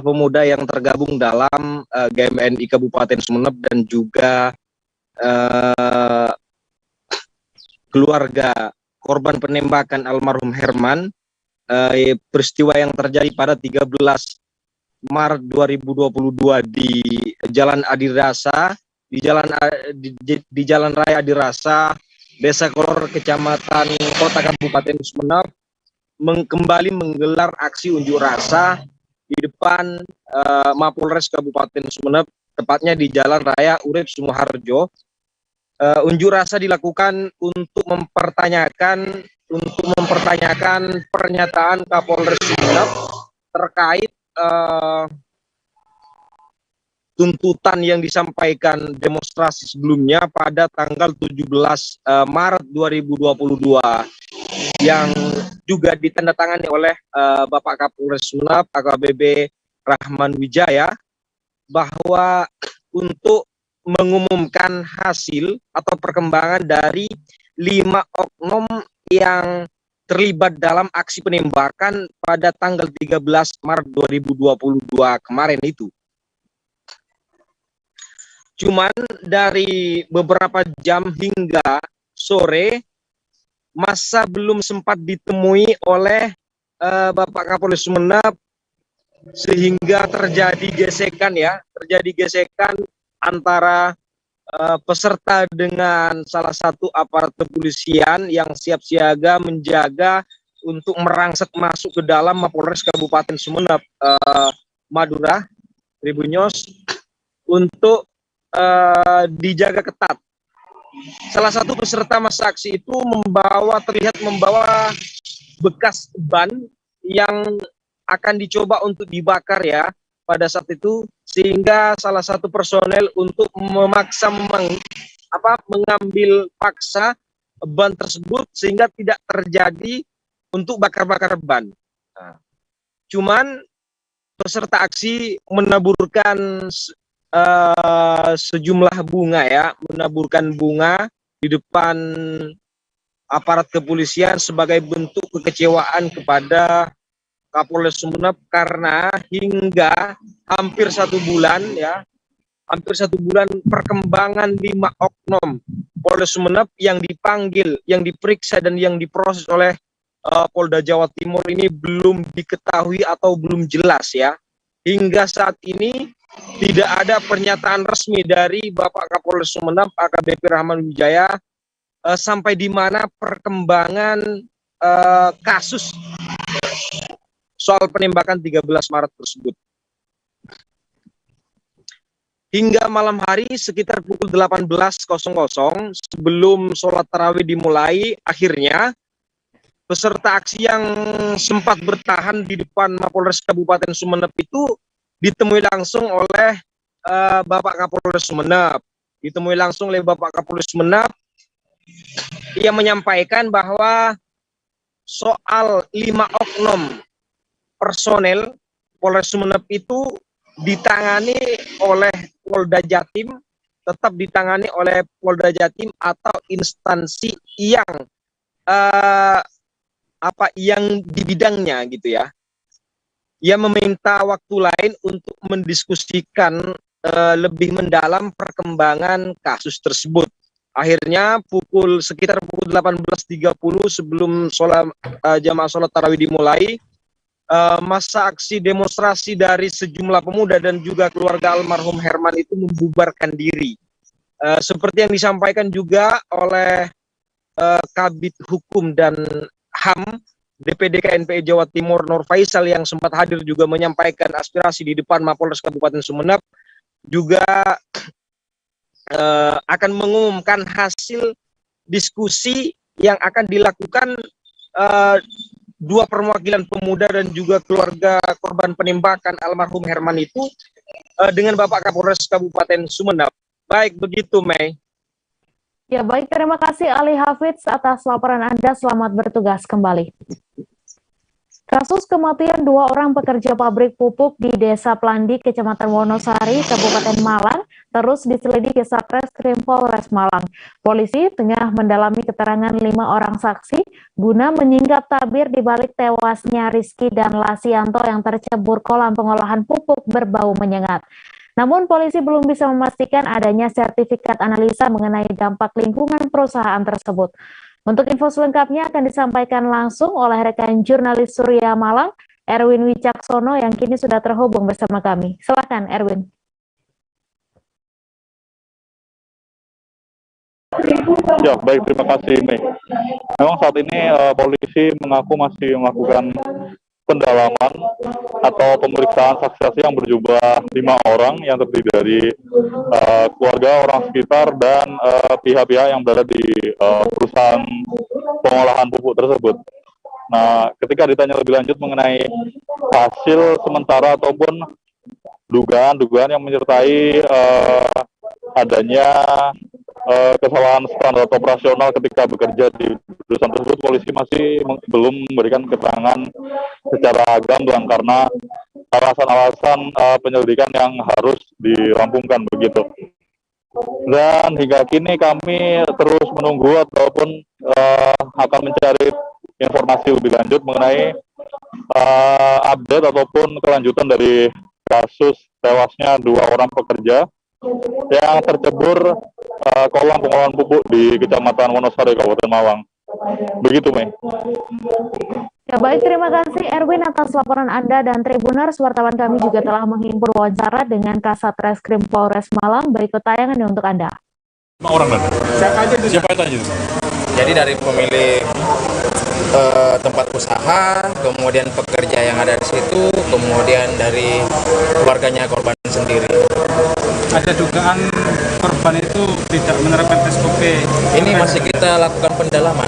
Speaker 7: pemuda yang tergabung dalam GMNI Kabupaten Sumeneb dan juga keluarga korban penembakan almarhum Herman, peristiwa yang terjadi pada 13 Maret 2022 di Jalan Adirasa, di Jalan Raya Adirasa, Desa Kolor, Kecamatan Kota Kabupaten Sumeneb, kembali menggelar aksi unjuk rasa di depan Mapolres Kabupaten Sumeneb, tepatnya di Jalan Raya Urip Sumoharjo. Unjuk rasa dilakukan untuk mempertanyakan pernyataan Kapolres Sumeneb terkait tuntutan yang disampaikan demonstrasi sebelumnya pada tanggal 17 Maret 2022 yang juga ditandatangani oleh Bapak Kapolres Sumeneb AKBP Rahman Wijaya, bahwa untuk mengumumkan hasil atau perkembangan dari 5 oknum yang terlibat dalam aksi penembakan pada tanggal 13 Maret 2022 kemarin itu. Cuman dari beberapa jam hingga sore, masa belum sempat ditemui oleh Bapak Kapolres Sumeneb, sehingga terjadi gesekan antara peserta dengan salah satu aparat kepolisian yang siap siaga menjaga untuk merangsek masuk ke dalam Mapolres Kabupaten Sumeneb, Madura, Tribunnyos, untuk dijaga ketat. Salah satu peserta masa aksi itu terlihat membawa bekas ban yang akan dicoba untuk dibakar ya pada saat itu, sehingga salah satu personel untuk memaksa mengambil paksa ban tersebut sehingga tidak terjadi untuk bakar-bakar ban. Nah, cuman peserta aksi menaburkan sejumlah menaburkan bunga di depan aparat kepolisian sebagai bentuk kekecewaan kepada Kapolres Sumeneb, karena hingga hampir satu bulan perkembangan 5 oknum Polres Sumeneb yang dipanggil, yang diperiksa dan yang diproses oleh Polda Jawa Timur ini belum diketahui atau belum jelas ya. Hingga saat ini tidak ada pernyataan resmi dari Bapak Kapolres Sumeneb AKBP Rahman Wijaya sampai di mana perkembangan kasus soal penembakan 13 Maret tersebut. Hingga malam hari sekitar pukul 18.00 sebelum sholat tarawih dimulai, akhirnya peserta aksi yang sempat bertahan di depan Mapolres Kabupaten Sumeneb itu ditemui langsung oleh Bapak Kapolres Sumeneb. Ia menyampaikan bahwa soal 5 oknum personel Polres Sumeneb itu ditangani oleh Polda Jatim, tetap ditangani oleh Polda Jatim atau instansi yang yang di bidangnya gitu ya. Ia meminta waktu lain untuk mendiskusikan lebih mendalam perkembangan kasus tersebut. Akhirnya sekitar pukul 18.30 sebelum jamaah sholat tarawih dimulai, masa aksi demonstrasi dari sejumlah pemuda dan juga keluarga almarhum Herman itu membubarkan diri. Seperti yang disampaikan juga oleh Kabid Hukum dan HAM DPD KNPI Jawa Timur Nur Faisal yang sempat hadir juga menyampaikan aspirasi di depan Mapolres Kabupaten Sumeneb, juga akan mengumumkan hasil diskusi yang akan dilakukan dua perwakilan pemuda dan juga keluarga korban penembakan almarhum Herman itu dengan Bapak Kapolres Kabupaten Sumeneb. Baik begitu, Mei.
Speaker 1: Ya baik, terima kasih Ali Hafidz atas laporan Anda. Selamat bertugas kembali. Kasus kematian 2 orang pekerja pabrik pupuk di Desa Plandi, Kecamatan Wonosari, Kabupaten Malang terus diselidiki Satreskrim Polres Malang. Polisi tengah mendalami keterangan 5 orang saksi guna menyingkap tabir di balik tewasnya Rizky dan Lasianto yang tercebur kolam pengolahan pupuk berbau menyengat. Namun polisi belum bisa memastikan adanya sertifikat analisa mengenai dampak lingkungan perusahaan tersebut. Untuk info selengkapnya akan disampaikan langsung oleh rekan jurnalis Surya Malang, Erwin Wicaksono yang kini sudah terhubung bersama kami. Silakan Erwin.
Speaker 8: Ya, baik, terima kasih, Mei. Memang saat ini polisi mengaku masih melakukan pendalaman atau pemeriksaan saksi-saksi yang berjumlah 5 orang yang terdiri dari keluarga, orang sekitar, dan pihak-pihak yang berada di perusahaan pengolahan pupuk tersebut. Nah, ketika ditanya lebih lanjut mengenai hasil sementara ataupun dugaan-dugaan yang menyertai adanya kesalahan standar operasional ketika bekerja di perusahaan tersebut, polisi masih belum memberikan keterangan secara gamblang karena alasan-alasan penyelidikan yang harus dirampungkan begitu. Dan hingga kini kami terus menunggu ataupun akan mencari informasi lebih lanjut mengenai update ataupun kelanjutan dari kasus tewasnya 2 orang pekerja yang tercebur kolam pengolahan pupuk di Kecamatan Wonosari, Kabupaten Mawang. Begitu, Mei.
Speaker 1: Ya baik, terima kasih Erwin atas laporan Anda, dan Tribuners, wartawan kami juga telah menghimpun wawancara dengan Kasat Reskrim Polres Malang. Berikut tayangannya untuk Anda.
Speaker 9: 5 orang kan? Siapa itu? Jadi dari pemilik tempat usaha, kemudian pekerja yang ada di situ, kemudian dari keluarganya korban sendiri.
Speaker 10: Ada dugaan korban itu tidak menerapkan SOP.
Speaker 9: Ini masih kita lakukan pendalaman.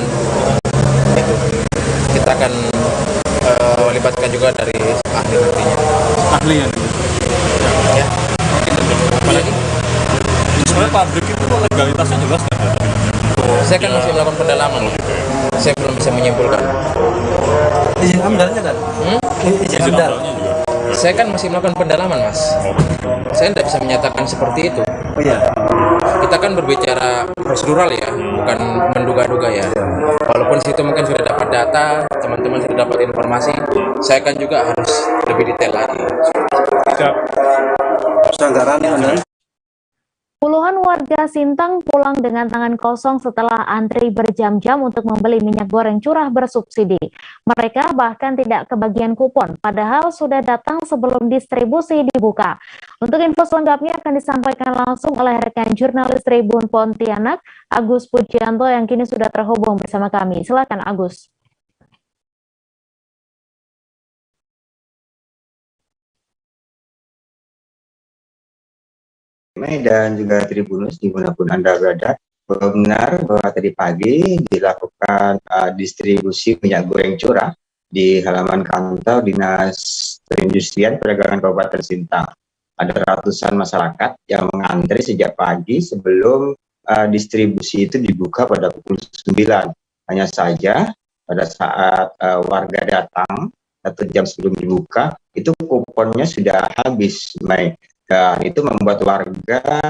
Speaker 9: Kita akan melibatkan juga dari ahli nantinya.
Speaker 10: Ahli ya?
Speaker 9: Ya. Apalagi? Sebenarnya pabrik itu legalitasnya jelas kan? Saya kan masih melakukan pendalaman. Saya belum bisa menyimpulkan.
Speaker 10: Izin amdalnya kan?
Speaker 9: Izin amdalnya juga. Saya kan masih melakukan pendalaman, Mas. Saya tidak bisa menyatakan seperti itu.
Speaker 10: Oh iya.
Speaker 9: Kita kan berbicara prosedural ya, bukan menduga-duga ya. Walaupun situ mungkin sudah dapat data, teman-teman sudah dapat informasi, saya kan juga harus lebih detail lagi.
Speaker 10: Pelanggaran Anda?
Speaker 1: Puluhan warga Sintang pulang dengan tangan kosong setelah antri berjam-jam untuk membeli minyak goreng curah bersubsidi. Mereka bahkan tidak kebagian kupon, padahal sudah datang sebelum distribusi dibuka. Untuk info selengkapnya akan disampaikan langsung oleh rekan jurnalis Tribun Pontianak, Agus Pujianto, yang kini sudah terhubung bersama kami. Silakan Agus.
Speaker 24: Dan juga Tribunus dimanapun Anda berada, benar bahwa tadi pagi dilakukan distribusi minyak goreng curah di halaman kantor Dinas Perindustrian Perdagangan Kabupaten Sintang. Ada ratusan masyarakat yang mengantri sejak pagi sebelum distribusi itu dibuka pada pukul 9. Hanya saja pada saat warga datang 1 jam sebelum dibuka, itu kuponnya sudah habis, Mei. Dan itu membuat warga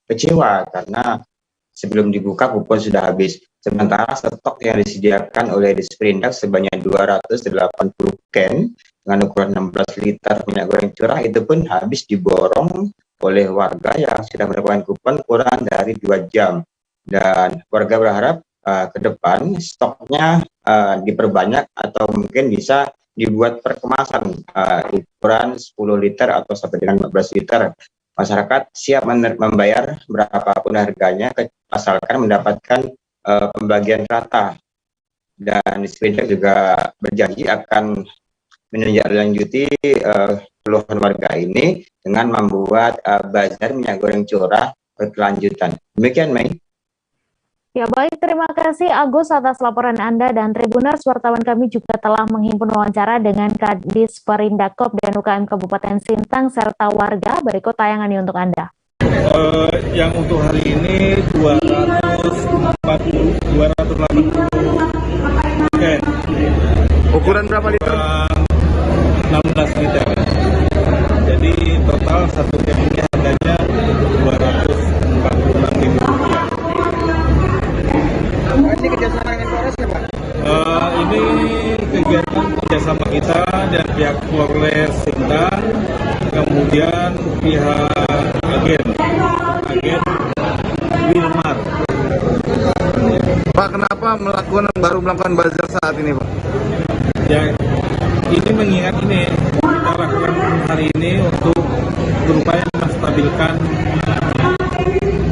Speaker 24: kecewa karena sebelum dibuka kupon sudah habis. Sementara stok yang disediakan oleh Disperindak sebanyak 280 can dengan ukuran 16 liter minyak goreng curah itu pun habis diborong oleh warga yang sudah mendapatkan kupon kurang dari 2 jam. Dan warga berharap ke depan stoknya diperbanyak atau mungkin bisa dibuat perkemasan ukuran 10 liter atau sampai dengan 15 liter. Masyarakat siap membayar berapapun harganya asalkan mendapatkan pembagian rata. Dan Disperindak juga berjanji akan menindaklanjuti keluhan warga ini dengan membuat bazar minyak goreng curah berkelanjutan. Demikian, Mei.
Speaker 1: Ya baik, terima kasih Agus atas laporan Anda, dan Tribuners, wartawan kami juga telah menghimpun wawancara dengan Kadis Perindakop dan UKM Kabupaten Sintang serta warga. Berikut tayangannya untuk Anda.
Speaker 10: Yang untuk hari ini 280 can.
Speaker 24: Ukuran berapa liter?
Speaker 10: 16 liter. Jadi total 1 can ini harganya Rp246.000.
Speaker 24: Ini kerjasama dengan Polres ya, Pak?
Speaker 10: Ini kegiatan kerjasama kita dan pihak Polres Sintang, kemudian pihak agen Wilmar.
Speaker 11: Pak, kenapa baru melakukan bazar saat ini, Pak?
Speaker 10: Ya, ini mengingat ini kita lakukan hari ini untuk berupaya menstabilkan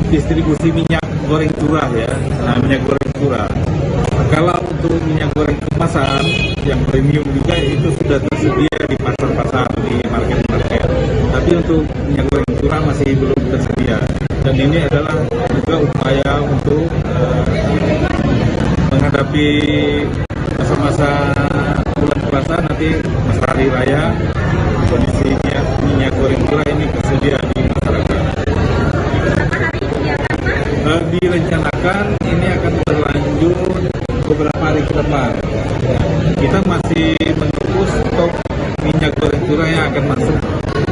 Speaker 10: distribusi minyak goreng curah ya. Nah, minyak goreng curah. Kalau untuk minyak goreng kemasan yang premium juga itu sudah tersedia di pasar-pasar, di market-market. Tapi untuk minyak goreng curah masih belum tersedia. Dan ini adalah juga upaya untuk menghadapi masa-masa bulan puasa, nanti masa hari raya, kondisi minyak goreng curah ini tersedia di masyarakat. Direncanakan ini akan berlanjut beberapa hari ke depan. Kita masih menunggu stok minyak goreng curah yang akan masuk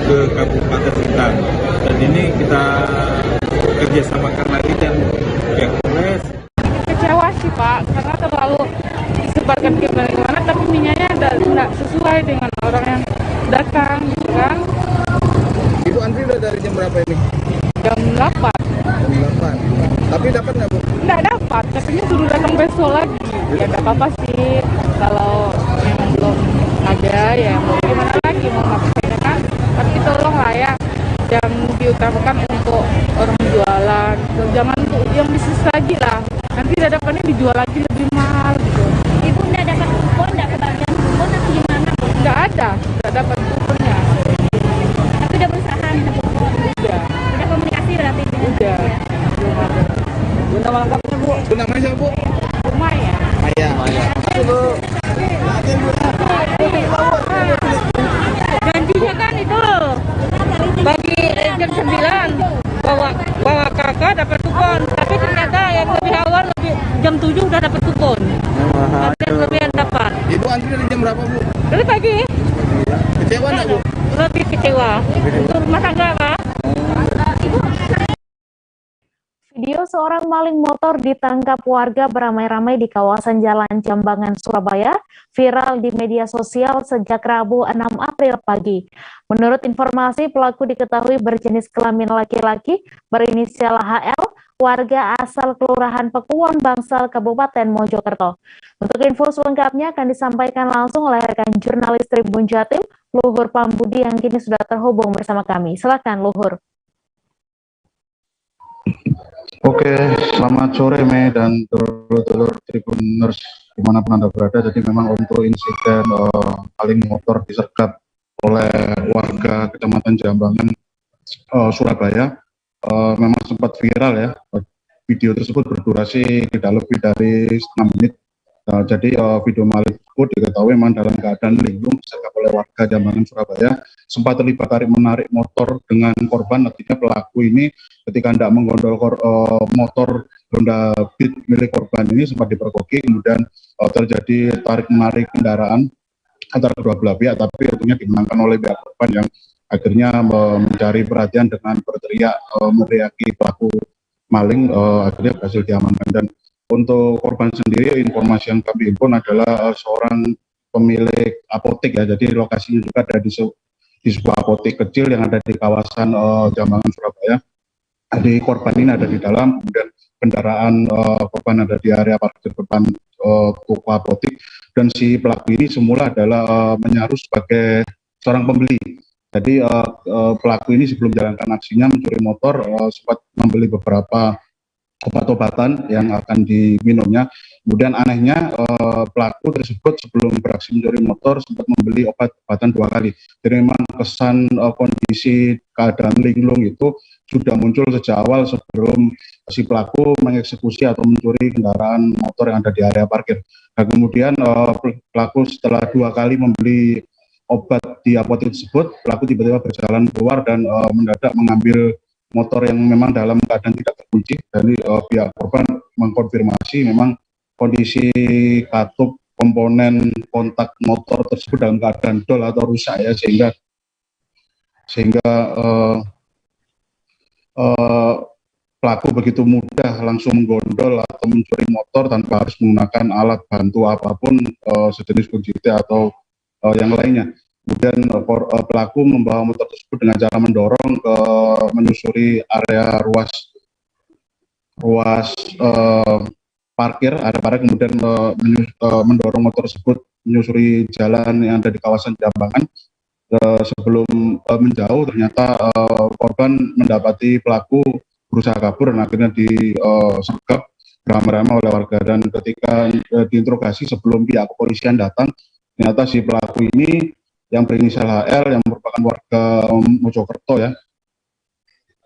Speaker 10: ke Kabupaten Sintang. Dan ini kita kerjasamakan lagi dan pihak Polres.
Speaker 12: Kecewa sih Pak, karena terlalu disebarkan ke mana-mana, tapi minyaknya tidak sesuai dengan orang yang datang, gitu kan.
Speaker 11: Ibu antri udah dari jam berapa ini?
Speaker 12: Jam 8.
Speaker 11: Jam 8. Tapi dapat nggak Bu?
Speaker 12: Nggak dapat, katanya suruh datang besok lagi. Ya nggak apa-apa sih, kalau memang belum ada ya mau gimana lagi, mau ngapain kan. Tapi tolonglah ya, yang diutamakan untuk orang jualan, jangan untuk yang bisnis lagi lah. Nanti dadapannya dijual lagi lebih mahal gitu.
Speaker 5: Ibu nggak dapat kupon, nggak kebagian kupon atau gimana?
Speaker 12: Nggak ada, nggak dapat kuponnya.
Speaker 5: Tapi udah berusaha minta kupon. Udah komunikasi berarti dengan
Speaker 12: udah. Belum ada.
Speaker 11: Bu, nama lengkapnya Bu? Bu, namanya siapa Bu?
Speaker 12: Maya.
Speaker 11: Maya. Makasih Bu.
Speaker 12: Janjinya kan itu bagi jam 9 bawa kakak dapat kupon, tapi ternyata yang lebih awal jam 7 udah dapat kupon. Nanti yang lebih yang dapat.
Speaker 11: Ibu antri dari jam berapa Bu?
Speaker 12: Dari pagi.
Speaker 11: Kecewa nggak Bu?
Speaker 12: Lebih kecewa. Untuk rumah tangga Pak.
Speaker 1: Video seorang maling motor ditangkap warga beramai-ramai di kawasan Jalan Jambangan, Surabaya, viral di media sosial sejak Rabu 6 April pagi. Menurut informasi, pelaku diketahui berjenis kelamin laki-laki berinisial HL, warga asal Kelurahan Pekuon, Bangsal, Kabupaten Mojokerto. Untuk info selengkapnya akan disampaikan langsung oleh rekan jurnalis Tribun Jatim, Luhur Pambudi, yang kini sudah terhubung bersama kami. Silakan Luhur.
Speaker 13: Oke, selamat sore Mei dan telur-telur Tribuners dimanapun Anda berada. Jadi memang untuk insiden maling motor disergap oleh warga Kecamatan Jambangan, Surabaya, memang sempat viral ya. Video tersebut berdurasi tidak lebih dari setengah menit. Jadi video maling tersebut diketahui memang dalam keadaan linglung disergap oleh warga Jambangan, Surabaya, sempat terlibat tarik-menarik motor dengan korban. Artinya pelaku ini ketika hendak menggondol motor Honda Beat milik korban ini sempat dipergoki, kemudian terjadi tarik-menarik kendaraan antara kedua belah pihak, tapi tentunya dimenangkan oleh pihak korban yang akhirnya mencari perhatian dengan berteriak meneriaki pelaku maling, akhirnya berhasil diamankan. Dan untuk korban sendiri, informasi yang kami himpun adalah seorang pemilik apotek ya, jadi lokasinya juga ada di sebuah apotek kecil yang ada di kawasan Jambangan, Surabaya. Adik korban ini ada di dalam, kemudian kendaraan korban ada di area parkir depan toko apotek, dan si pelaku ini semula adalah menyaru sebagai seorang pembeli. Jadi pelaku ini sebelum menjalankan aksinya mencuri motor sempat membeli beberapa obat-obatan yang akan diminumnya. Kemudian anehnya pelaku tersebut sebelum beraksi mencuri motor sempat membeli obat-obatan 2 kali. Jadi memang kesan kondisi keadaan linglung itu sudah muncul sejak awal sebelum si pelaku mengeksekusi atau mencuri kendaraan motor yang ada di area parkir. Dan kemudian pelaku setelah 2 kali membeli obat di apotek tersebut, pelaku tiba-tiba berjalan keluar dan mendadak mengambil motor yang memang dalam keadaan tidak terkunci. Dari pihak korban mengkonfirmasi memang kondisi katup komponen kontak motor tersebut dalam keadaan dol atau rusak ya, sehingga pelaku begitu mudah langsung menggondol atau mencuri motor tanpa harus menggunakan alat bantu apapun sejenis kunci atau yang lainnya. Kemudian pelaku membawa motor tersebut dengan cara mendorong ke menyusuri area ruas parkir, area parkir, kemudian mendorong motor tersebut menyusuri jalan yang ada di kawasan Jambangan. Sebelum menjauh, ternyata korban mendapati pelaku berusaha kabur dan akhirnya disergap beramai-ramai oleh warga. Dan ketika diinterogasi sebelum pihak kepolisian datang, ternyata si pelaku ini yang berinisial HL yang merupakan warga Mojokerto ya.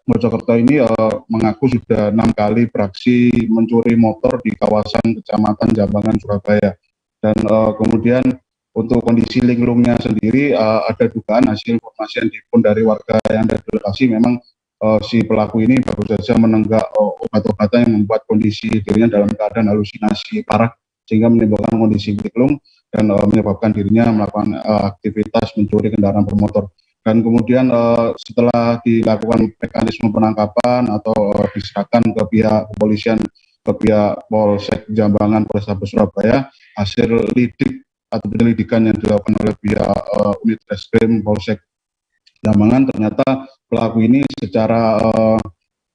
Speaker 13: Mojokerto ini mengaku sudah 6 kali beraksi mencuri motor di kawasan Kecamatan Jambangan, Surabaya. Dan kemudian untuk kondisi linglungnya sendiri ada dugaan hasil informasi yang dihimpun dari warga yang ada di lokasi, memang si pelaku ini baru saja menenggak obat-obatan yang membuat kondisi dirinya dalam keadaan halusinasi parah sehingga menimbulkan kondisi linglung dan menyebabkan dirinya melakukan aktivitas mencuri kendaraan bermotor. Dan kemudian setelah dilakukan mekanisme penangkapan atau diserahkan ke pihak kepolisian, ke pihak Polsek Jambangan, Polrestabes Surabaya, hasil lidik atau penyelidikan yang dilakukan oleh pihak unit reskrim Polsek Jambangan, ternyata pelaku ini secara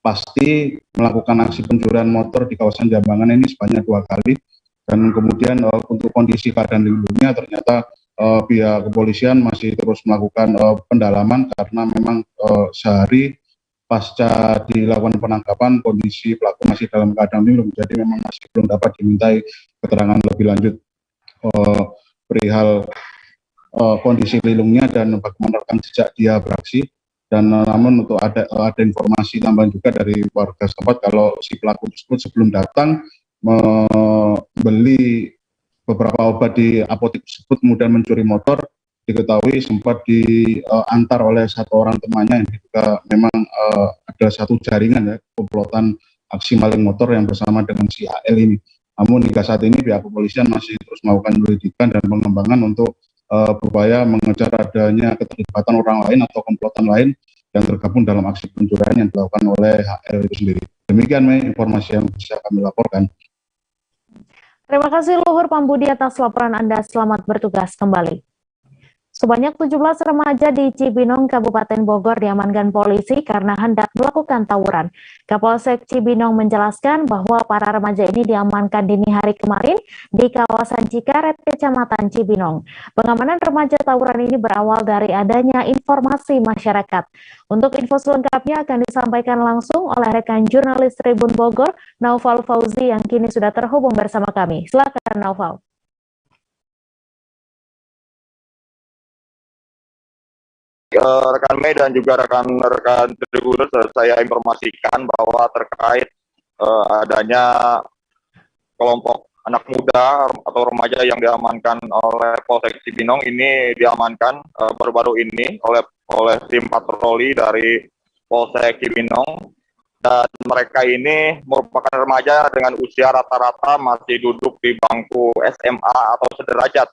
Speaker 13: pasti melakukan aksi pencurian motor di kawasan Jambangan ini sebanyak 2 kali. Dan kemudian untuk kondisi keadaan linglungnya ternyata pihak kepolisian masih terus melakukan pendalaman karena memang sehari pasca dilakukan penangkapan kondisi pelaku masih dalam keadaan linglung, jadi memang masih belum dapat dimintai keterangan lebih lanjut perihal kondisi linglungnya dan bagaimana rekam jejak dia beraksi. Dan namun untuk ada informasi tambahan juga dari warga setempat kalau si pelaku tersebut sebelum datang membeli beberapa obat di apotek tersebut kemudian mencuri motor, diketahui sempat diantar oleh satu orang temannya yang juga memang ada satu jaringan ya komplotan aksi maling motor yang bersama dengan si AL ini. Namun hingga saat ini pihak kepolisian masih terus melakukan penyelidikan dan pengembangan untuk berupaya mengejar adanya keterlibatan orang lain atau komplotan lain yang tergabung dalam aksi pencurian yang dilakukan oleh HL itu sendiri. Demikian informasi yang bisa kami laporkan.
Speaker 1: Terima kasih Luhur Pambudi atas laporan Anda. Selamat bertugas kembali. Sebanyak 17 remaja di Cibinong, Kabupaten Bogor diamankan polisi karena hendak melakukan tawuran. Kapolsek Cibinong menjelaskan bahwa para remaja ini diamankan dini hari kemarin di kawasan Cikaret, Kecamatan Cibinong. Pengamanan remaja tawuran ini berawal dari adanya informasi masyarakat. Untuk info selengkapnya akan disampaikan langsung oleh rekan jurnalis Tribun Bogor, Naufal Fauzi, yang kini sudah terhubung bersama kami. Silakan Naufal.
Speaker 6: Rekan Mei dan juga rekan-rekan Tribuners, saya informasikan bahwa terkait adanya kelompok anak muda atau remaja yang diamankan oleh Polsek Cibinong ini diamankan baru-baru ini oleh tim patroli dari Polsek Cibinong, dan mereka ini merupakan remaja dengan usia rata-rata masih duduk di bangku SMA atau sederajat.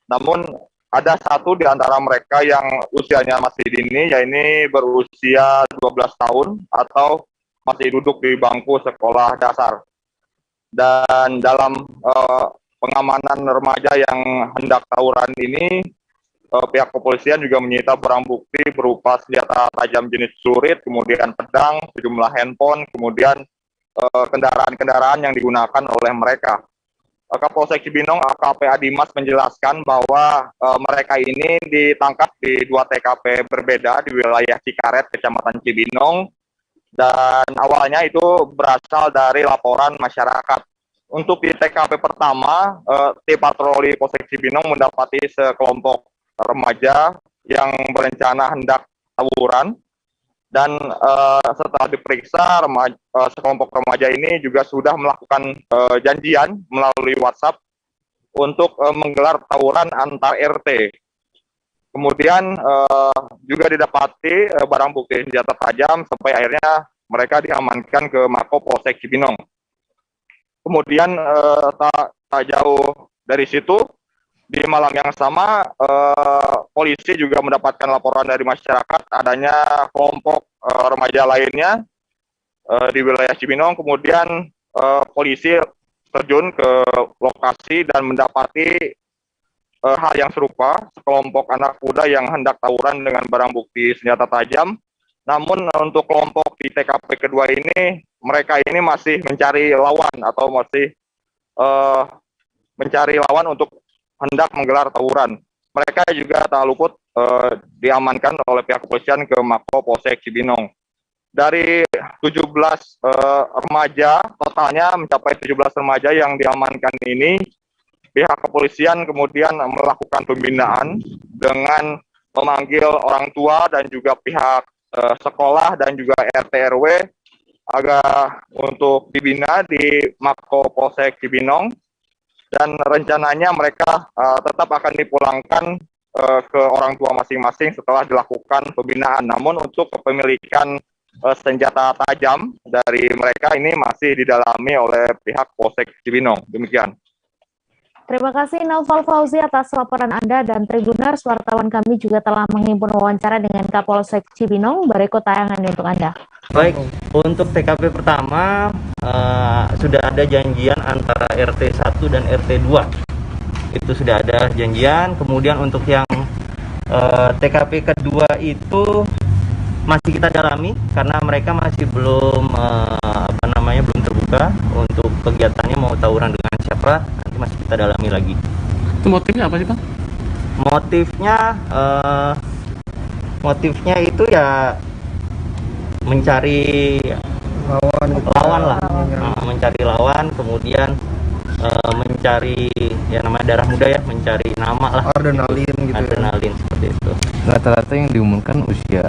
Speaker 6: Namun ada satu di antara mereka yang usianya masih dini, yaitu berusia 12 tahun atau masih duduk di bangku sekolah dasar. Dan dalam pengamanan remaja yang hendak tawuran ini, pihak kepolisian juga menyita barang bukti berupa senjata tajam jenis celurit, kemudian pedang, sejumlah handphone, kemudian kendaraan-kendaraan yang digunakan oleh mereka. Kapolsek Cibinong AKP Adimas menjelaskan bahwa mereka ini ditangkap di 2 TKP berbeda di wilayah Cikaret, Kecamatan Cibinong, dan awalnya itu berasal dari laporan masyarakat. Untuk di TKP pertama, tim patroli Polsek Cibinong mendapati sekelompok remaja yang berencana hendak tawuran, dan setelah diperiksa sekelompok remaja ini juga sudah melakukan janjian melalui WhatsApp untuk menggelar tawuran antar RT. Kemudian juga didapati barang bukti senjata tajam sampai akhirnya mereka diamankan ke Mako Polsek Cibinong. Kemudian tak jauh dari situ, di malam yang sama, polisi juga mendapatkan laporan dari masyarakat adanya kelompok remaja lainnya di wilayah Cibinong. Kemudian polisi terjun ke lokasi dan mendapati hal yang serupa, sekelompok anak muda yang hendak tawuran dengan barang bukti senjata tajam. Namun untuk kelompok di TKP kedua ini, mereka ini masih mencari lawan atau masih mencari lawan untuk hendak menggelar tawuran. Mereka juga tak luput diamankan oleh pihak kepolisian ke Mako Polsek Cibinong. Dari 17 remaja, totalnya mencapai 17 remaja yang diamankan ini, pihak kepolisian kemudian melakukan pembinaan dengan memanggil orang tua dan juga pihak sekolah dan juga RT RW agar untuk dibina di Mako Polsek Cibinong, dan rencananya mereka tetap akan dipulangkan ke orang tua masing-masing setelah dilakukan pembinaan. Namun untuk kepemilikan senjata tajam dari mereka ini masih didalami oleh pihak Polsek Cibinong. Demikian.
Speaker 1: Terima kasih Naufal Fauzi atas laporan Anda, dan Tribuners, wartawan kami juga telah menghimpun wawancara dengan Kapolsek Cibinong. Berikut tayangan untuk Anda.
Speaker 14: Baik, untuk TKP pertama sudah ada janjian antara RT 1 dan RT 2. Itu sudah ada janjian. Kemudian untuk yang TKP kedua itu masih kita dalami karena mereka masih belum belum terbuka untuk kegiatannya mau tawuran dengan siapa, nanti masih kita dalami lagi.
Speaker 15: Itu motifnya apa sih, Bang?
Speaker 14: Motifnya itu ya mencari lawan lah, mencari lawan, kemudian mencari ya namanya darah muda ya, mencari nama lah, adrenalin gitu, adrenalin ya. Seperti itu.
Speaker 16: Rata-rata yang diumumkan usia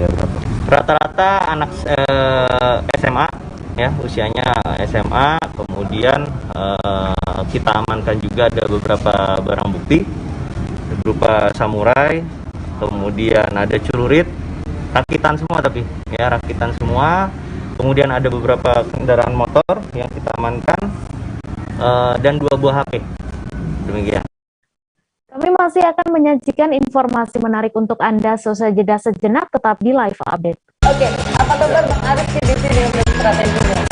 Speaker 16: berapa?
Speaker 14: Rata-rata anak SMA ya, usianya SMA. Kemudian kita amankan juga ada beberapa barang bukti berupa samurai, kemudian ada celurit, rakitan semua, tapi ya rakitan semua. Kemudian ada beberapa kendaraan motor yang kita amankan dan 2 buah HP. Demikian.
Speaker 1: Kami masih akan menyajikan informasi menarik untuk Anda. Selesai jeda sejenak, tetap di Live Update.
Speaker 23: Oke, apa kabar Bang Arif di sini untuk strateginya?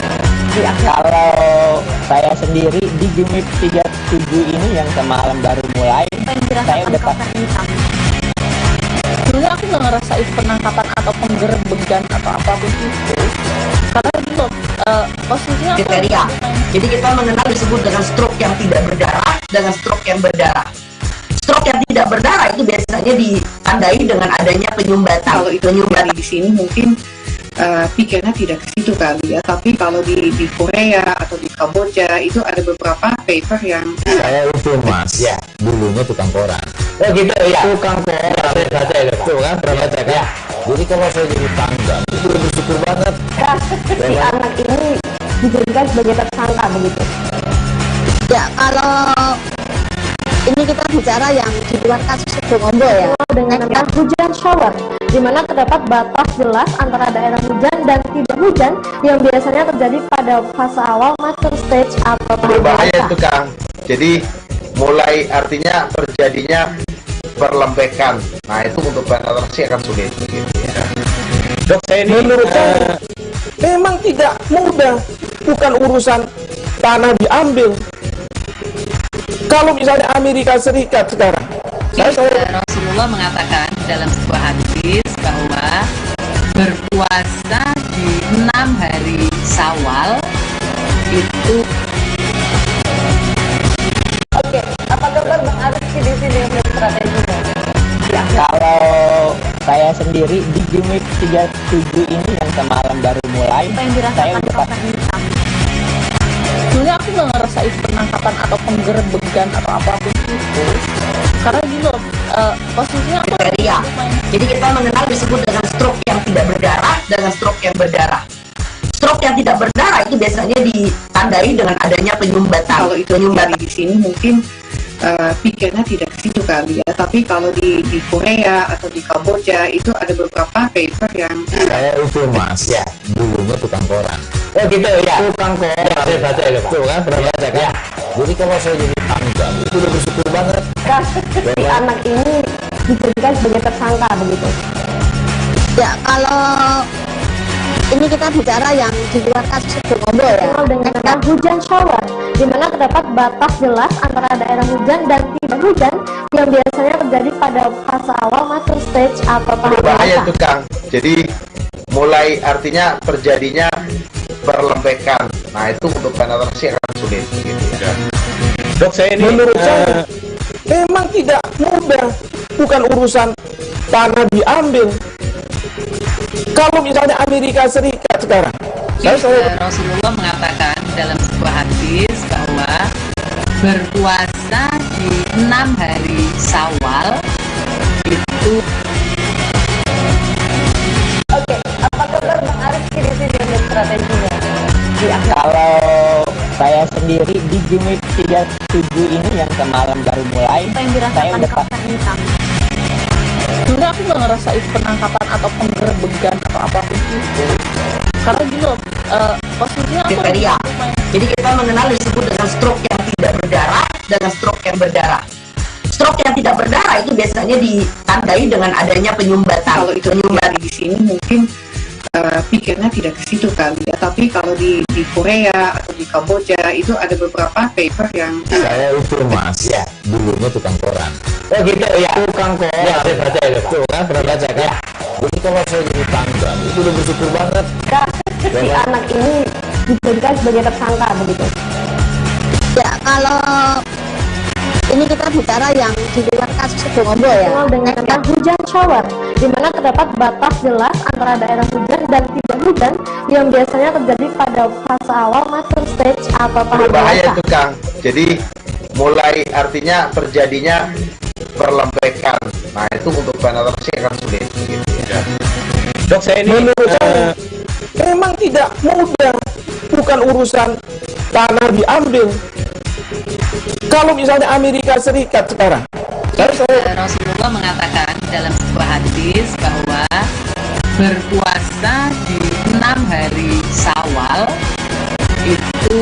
Speaker 18: Kalau saya sendiri di Gimip 37 ini yang semalam baru mulai, saya udah
Speaker 5: Dulu aku nggak ngerasain penangkapan atau penggerbegan atau apapun itu, karena gitu posisinya
Speaker 17: kriteria. Jadi kita mengenal disebut dengan stroke yang tidak berdarah dengan stroke yang berdarah. Stroke yang tidak berdarah itu biasanya ditandai dengan adanya penyumbatan.
Speaker 19: Kalau itu penyumbatan di sini mungkin pikirnya tidak ke situ kali ya, tapi kalau di Korea atau di Kamboja itu ada beberapa paper yang
Speaker 20: saya itu Mas ya, dulunya tukang koran. Oh gitu ya, tukang koran. Saya baca ya, tuh kan pernah baca kan ya. Jadi kalau saya jadi tanggal itu bersyukur banget.
Speaker 2: Si anak ini dijadikan sebagai tersangka begitu.
Speaker 21: Ya, kalau ini kita bicara yang di luar kasus Sebongombo ya.
Speaker 2: Dengan nama hujan shower, di mana terdapat batas jelas antara daerah hujan dan tidak hujan yang biasanya terjadi pada fase awal mature stage atau
Speaker 22: berbahaya itu Kang. Jadi mulai artinya terjadinya perlembekan. Nah itu untuk penetrasi akan sulit. Gitu ya.
Speaker 4: Dok, saya ini menurut saya memang tidak mudah, bukan urusan tanah diambil. Kalau misalnya Amerika Serikat sekarang,
Speaker 23: Rasulullah mengatakan dalam sebuah hadis bahwa berpuasa di 6 hari Syawal itu. Oke, apa kabar Bang Arif di sini untuk strateginya?
Speaker 18: Kalau saya sendiri di Gimip 37 ini yang semalam baru mulai, saya udah
Speaker 5: dulu aku nggak ngerasain penangkapan atau penggerbegan atau apapun itu, karena gitu posisinya
Speaker 17: kriteria. Jadi kita mengenal disebut dengan stroke yang tidak berdarah dengan stroke yang berdarah. Stroke yang tidak berdarah itu biasanya ditandai dengan adanya penyumbatan.
Speaker 19: Kalau itu penyumbatan di sini mungkin pikirnya tidak ke situ kali ya, tapi kalau di Korea atau di Kamboja itu ada beberapa paper yang
Speaker 20: saya itu Mas ya, dulunya tukang koran. Oh gitu ya, tukang koran. Saya baca ya, tuh kan pernah baca kan ya. Jadi kalau saya jadi tanggal itu udah bersyukur banget.
Speaker 2: Si anak ini dijadikan sebagai tersangka begitu.
Speaker 21: Ya, kalau ini kita bicara yang di luar kasus Sebongombo ya.
Speaker 2: Dengan nama hujan shower, di mana terdapat batas jelas antara daerah hujan dan tidak hujan yang biasanya terjadi pada fase awal mature stage atau tahap
Speaker 22: berbahaya itu Kang. Jadi mulai artinya terjadinya perlembekan. Nah itu untuk penetrasi akan sulit gitu ya.
Speaker 4: Dok, saya ini menurut saya memang tidak mudah, bukan urusan tanah diambil. Kalau misalnya Amerika Serikat sekarang,
Speaker 3: Rasulullah mengatakan dalam sebuah hadis bahwa berpuasa di 6 hari Syawal itu.
Speaker 23: Oke, apa kabar Bang Arif di sini untuk strateginya?
Speaker 18: Kalau saya sendiri di Jumip 37 ini yang semalam baru mulai, saya udah
Speaker 12: sebenarnya aku nggak ngerasain penangkapan atau penggerbegan atau apapun itu, karena gini loh, posisinya aku
Speaker 17: kriteria. Jadi kita mengenal disebut dengan stroke yang tidak berdarah dengan stroke yang berdarah. Stroke yang tidak berdarah itu biasanya ditandai dengan adanya penyumbatan.
Speaker 19: Kalau itu terjadi di sini mungkin pikirnya tidak ke situ kali ya, tapi kalau di Korea atau di Kamboja itu ada beberapa paper yang
Speaker 20: saya itu mas ya dulunya tukang koran. Oh gitu ya, tukang koran ya, saya baca itu tuh kan, pernah baca kan ya. Jadi kalau saya jadi tanggal itu udah bersyukur banget
Speaker 2: si anak ini dijadikan sebagai tersangka begitu
Speaker 21: Ya, kalau ini kita bicara yang di luar kasus Sebongombo ya.
Speaker 2: dengan tentang hujan shower, di mana terdapat batas jelas antara daerah hujan dan tidak hujan yang biasanya terjadi pada fase awal mature stage atau tahap
Speaker 22: berbahaya
Speaker 2: dewasa.
Speaker 22: itu Kang. Jadi mulai artinya terjadinya perlembekan. Nah itu untuk penetrasi akan sulit gitu ya.
Speaker 4: Dok, saya ini menurut saya memang tidak mudah, bukan urusan tanah diambil. Kalau misalnya Amerika Serikat sekarang,
Speaker 3: Rasulullah mengatakan dalam sebuah hadis bahwa berpuasa di 6 hari Syawal itu.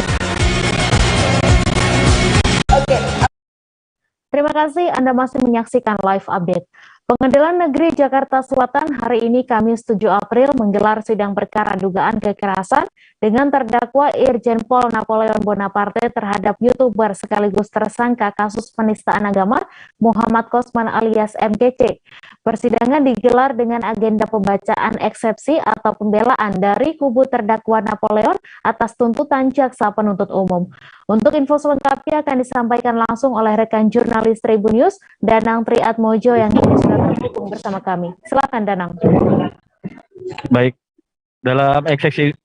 Speaker 1: Terima kasih Anda masih menyaksikan live update. Pengadilan Negeri Jakarta Selatan hari ini Kamis 7 April menggelar sidang perkara dugaan kekerasan dengan terdakwa Irjen Pol Napoleon Bonaparte terhadap YouTuber sekaligus tersangka kasus penistaan agama Muhammad Kosman alias MKC. Persidangan digelar dengan agenda pembacaan eksepsi atau pembelaan dari kubu terdakwa Napoleon atas tuntutan jaksa penuntut umum. Untuk info selengkapnya akan disampaikan langsung oleh rekan jurnalis Tribun News, Danang Triatmojo yang kini sudah terhubung bersama kami. Silakan Danang.
Speaker 7: Baik, dalam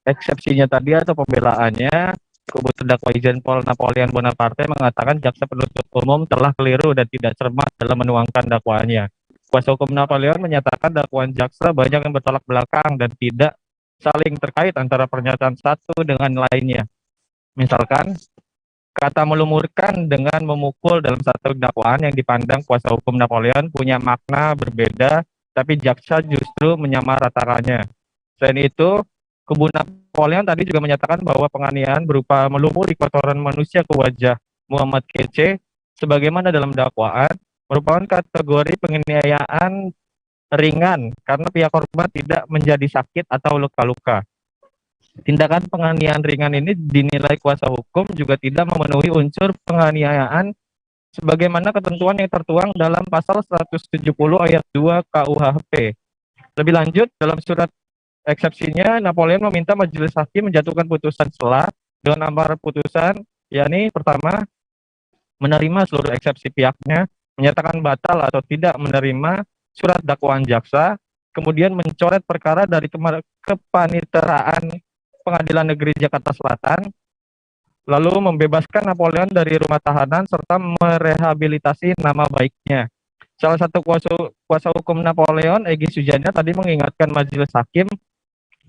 Speaker 7: eksepsinya tadi atau pembelaannya, kubu terdakwa Irjen Pol Napoleon Bonaparte mengatakan jaksa penuntut umum telah keliru dan tidak cermat dalam menuangkan dakwaannya. Kuasa hukum Napoleon menyatakan dakwaan jaksa banyak yang bertolak belakang dan tidak saling terkait antara pernyataan satu dengan lainnya. Misalkan, kata melumurkan dengan memukul dalam satu dakwaan yang dipandang kuasa hukum Napoleon punya makna berbeda, tapi jaksa justru menyamaratakannya. Selain itu, kubu Napoleon tadi juga menyatakan bahwa penganiayaan berupa melumuri kotoran manusia ke wajah Muhammad KC sebagaimana dalam dakwaan merupakan kategori penganiayaan ringan karena pihak korban tidak menjadi sakit atau luka-luka. Tindakan penganiayaan ringan ini dinilai kuasa hukum juga tidak memenuhi unsur penganiayaan sebagaimana ketentuan yang tertuang dalam pasal 170 ayat 2 KUHP. Lebih lanjut, dalam surat eksepsinya, Napoleon meminta majelis hakim menjatuhkan putusan sela dengan amar putusan, yakni pertama, menerima seluruh eksepsi pihaknya, menyatakan batal atau tidak menerima surat dakwaan jaksa, kemudian mencoret perkara dari kepaniteraan Pengadilan Negeri Jakarta Selatan, lalu membebaskan Napoleon dari rumah tahanan serta merehabilitasi nama baiknya. Salah satu kuasa hukum Napoleon, Egy Sujana, tadi mengingatkan majelis hakim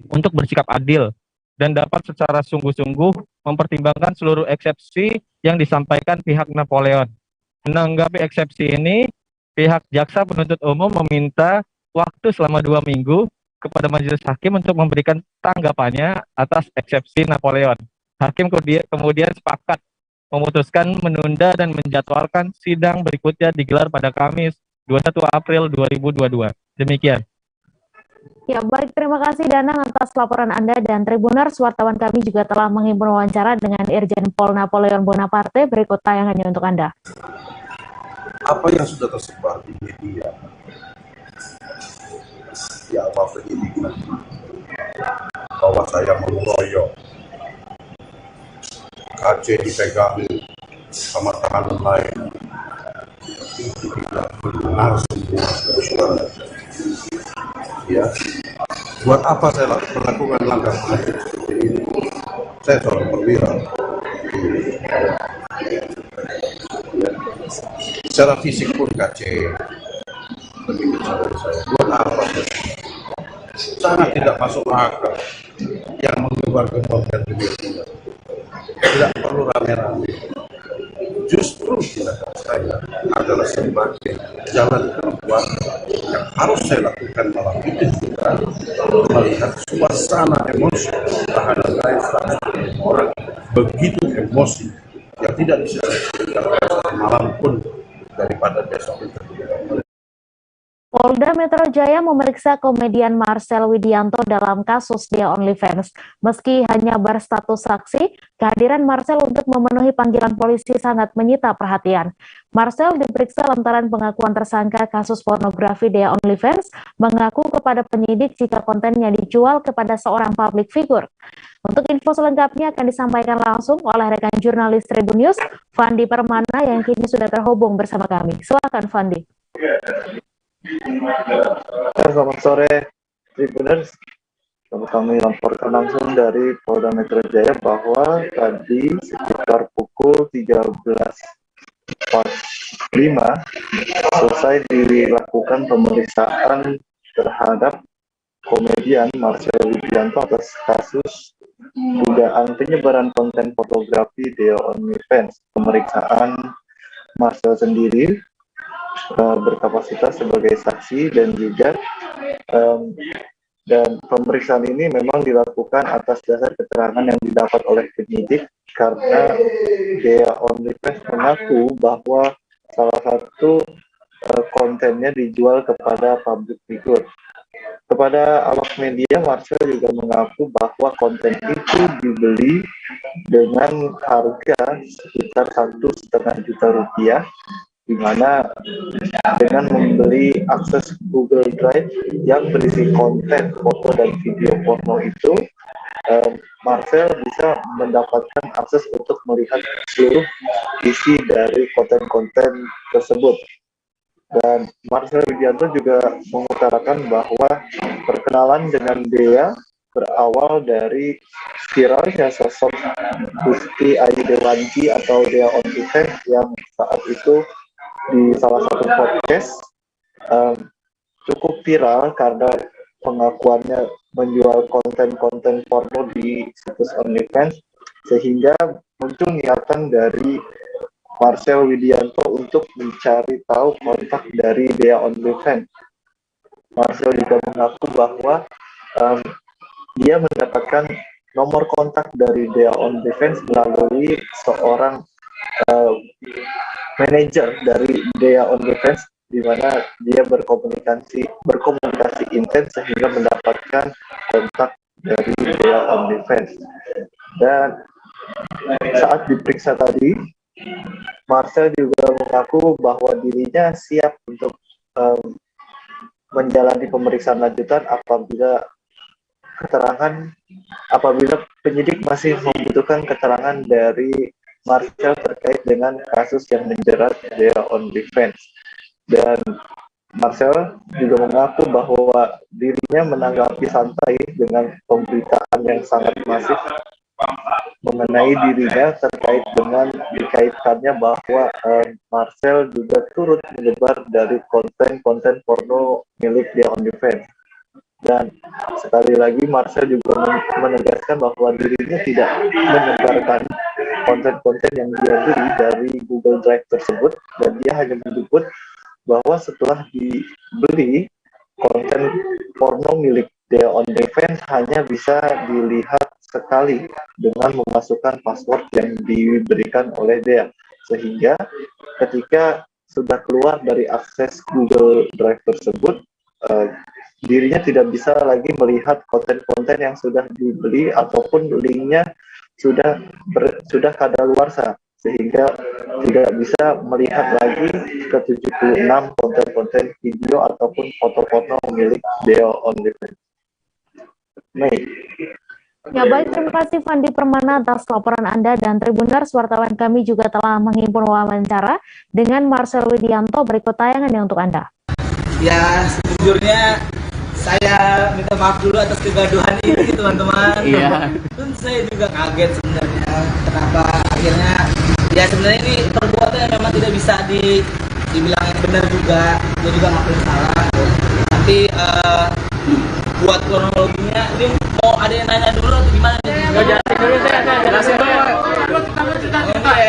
Speaker 7: untuk bersikap adil dan dapat secara sungguh-sungguh mempertimbangkan seluruh eksepsi yang disampaikan pihak Napoleon. Menanggapi eksepsi ini, pihak jaksa penuntut umum meminta waktu selama 2 minggu kepada majelis hakim untuk memberikan tanggapannya atas eksepsi Napoleon. Hakim kemudian sepakat memutuskan menunda dan menjadwalkan sidang berikutnya digelar pada Kamis 21 April 2022. Demikian.
Speaker 1: Ya, baik, terima kasih Danang atas laporan Anda, dan Tribuners, wartawan kami juga telah menghimpun wawancara dengan Irjen Pol Napoleon Bonaparte. Berikut tayangannya untuk Anda.
Speaker 8: Apa yang sudah tersebar di media, di awal penyidikan, bahwa saya mengeroyok KC dipegang sama tahanan lain. Itu tidak benar semua saudara. Ya, buat apa saya melakukan langkah seperti ini? Saya seorang perwira. Secara fisik pun KC lebih besar dari saya. Buat apa? Sangat tidak masuk akal yang menyebarkan konten begitu. Tidak perlu rame-rame. Justru tindakan saya adalah sebagai jalan keluar yang harus saya lakukan malam ini juga melihat suasana emosi tahanan lain 100 orang begitu emosi yang tidak bisa diceritakan malam pun daripada besok itu.
Speaker 1: Polda Metro Jaya memeriksa komedian Marcel Widianto dalam kasus Dia OnlyFans. Meski hanya berstatus saksi, kehadiran Marcel untuk memenuhi panggilan polisi sangat menyita perhatian. Marcel diperiksa lantaran pengakuan tersangka kasus pornografi Dia OnlyFans mengaku kepada penyidik jika kontennya dijual kepada seorang publik figur. Untuk info selengkapnya akan disampaikan langsung oleh rekan jurnalis Tribun News, Fandi Permana, yang kini sudah terhubung bersama kami. Silakan, Fandi.
Speaker 9: Selamat sore, Tribuners. Kami laporkan langsung dari Polda Metro Jaya bahwa tadi sekitar pukul 13.45 selesai dilakukan pemeriksaan terhadap komedian Marcel Widianto atas kasus dugaan penyebaran konten pornografi Dia OnlyFans. Pemeriksaan Marcel sendiri berkapasitas sebagai saksi dan juga dan pemeriksaan ini memang dilakukan atas dasar keterangan yang didapat oleh penyidik karena Dia OnlyFans mengaku bahwa salah satu kontennya dijual kepada public figure. Kepada awak media, Marcel juga mengaku bahwa konten itu dibeli dengan harga sekitar 1,5 juta rupiah, di mana dengan membeli akses Google Drive yang berisi konten foto dan video porno itu, Marcel bisa mendapatkan akses untuk melihat seluruh isi dari konten-konten tersebut. Dan Marcel Widianto juga mengutarakan bahwa perkenalan dengan Dea berawal dari viralnya sosok Gusti Ayu Dewanti atau Dia OnlyFans yang saat itu di salah satu podcast cukup viral karena pengakuannya menjual konten-konten porno di situs OnlyFans, sehingga muncul niatan dari Marcel Widianto untuk mencari tahu kontak dari Dia OnlyFans. Marcel juga mengaku bahwa dia mendapatkan nomor kontak dari Dia OnlyFans melalui seorang manajer dari Dia OnlyFans, di mana dia berkomunikasi intens sehingga mendapatkan kontak dari Dia OnlyFans. Dan saat diperiksa tadi, Marcel juga mengaku bahwa dirinya siap untuk menjalani pemeriksaan lanjutan apabila penyidik masih membutuhkan keterangan dari Marcel terkait dengan kasus yang menjerat Dia OnlyFans. Dan Marcel juga mengaku bahwa dirinya menanggapi santai dengan pemberitaan yang sangat masif mengenai dirinya terkait dengan dikaitkannya bahwa Marcel juga turut menyebar dari konten-konten porno milik Dia OnlyFans. Dan sekali lagi Marcel juga menegaskan bahwa dirinya tidak menyebarkan konten-konten yang dia beli dari Google Drive tersebut, dan dia hanya menyebut bahwa setelah dibeli konten porno milik Dia OnlyFans hanya bisa dilihat sekali dengan memasukkan password yang diberikan oleh Dia, sehingga ketika sudah keluar dari akses Google Drive tersebut, dirinya tidak bisa lagi melihat konten-konten yang sudah dibeli ataupun linknya sudah kadaluarsa, sehingga tidak bisa melihat lagi ke 76 konten-konten video ataupun foto-foto milik Dia OnlyFans.
Speaker 1: Ya baik, terima kasih Fandi Permana atas laporan Anda, dan Tribuners, wartawan kami juga telah menghimpun wawancara dengan Marcel Widianto. Berikut tayangannya untuk Anda.
Speaker 10: Ya, sejujurnya saya minta maaf dulu atas kegaduhan ini teman-teman.
Speaker 15: Iya.
Speaker 10: Dan saya juga kaget sebenarnya kenapa akhirnya ya sebenarnya ini perbuatan yang memang tidak bisa dibilang yang benar juga, dia juga ngakuin salah. Tapi buat kronologinya ini mau ada yang nanya dulu atau gimana nih?
Speaker 15: Jelasin dulu, saya jelasin dulu.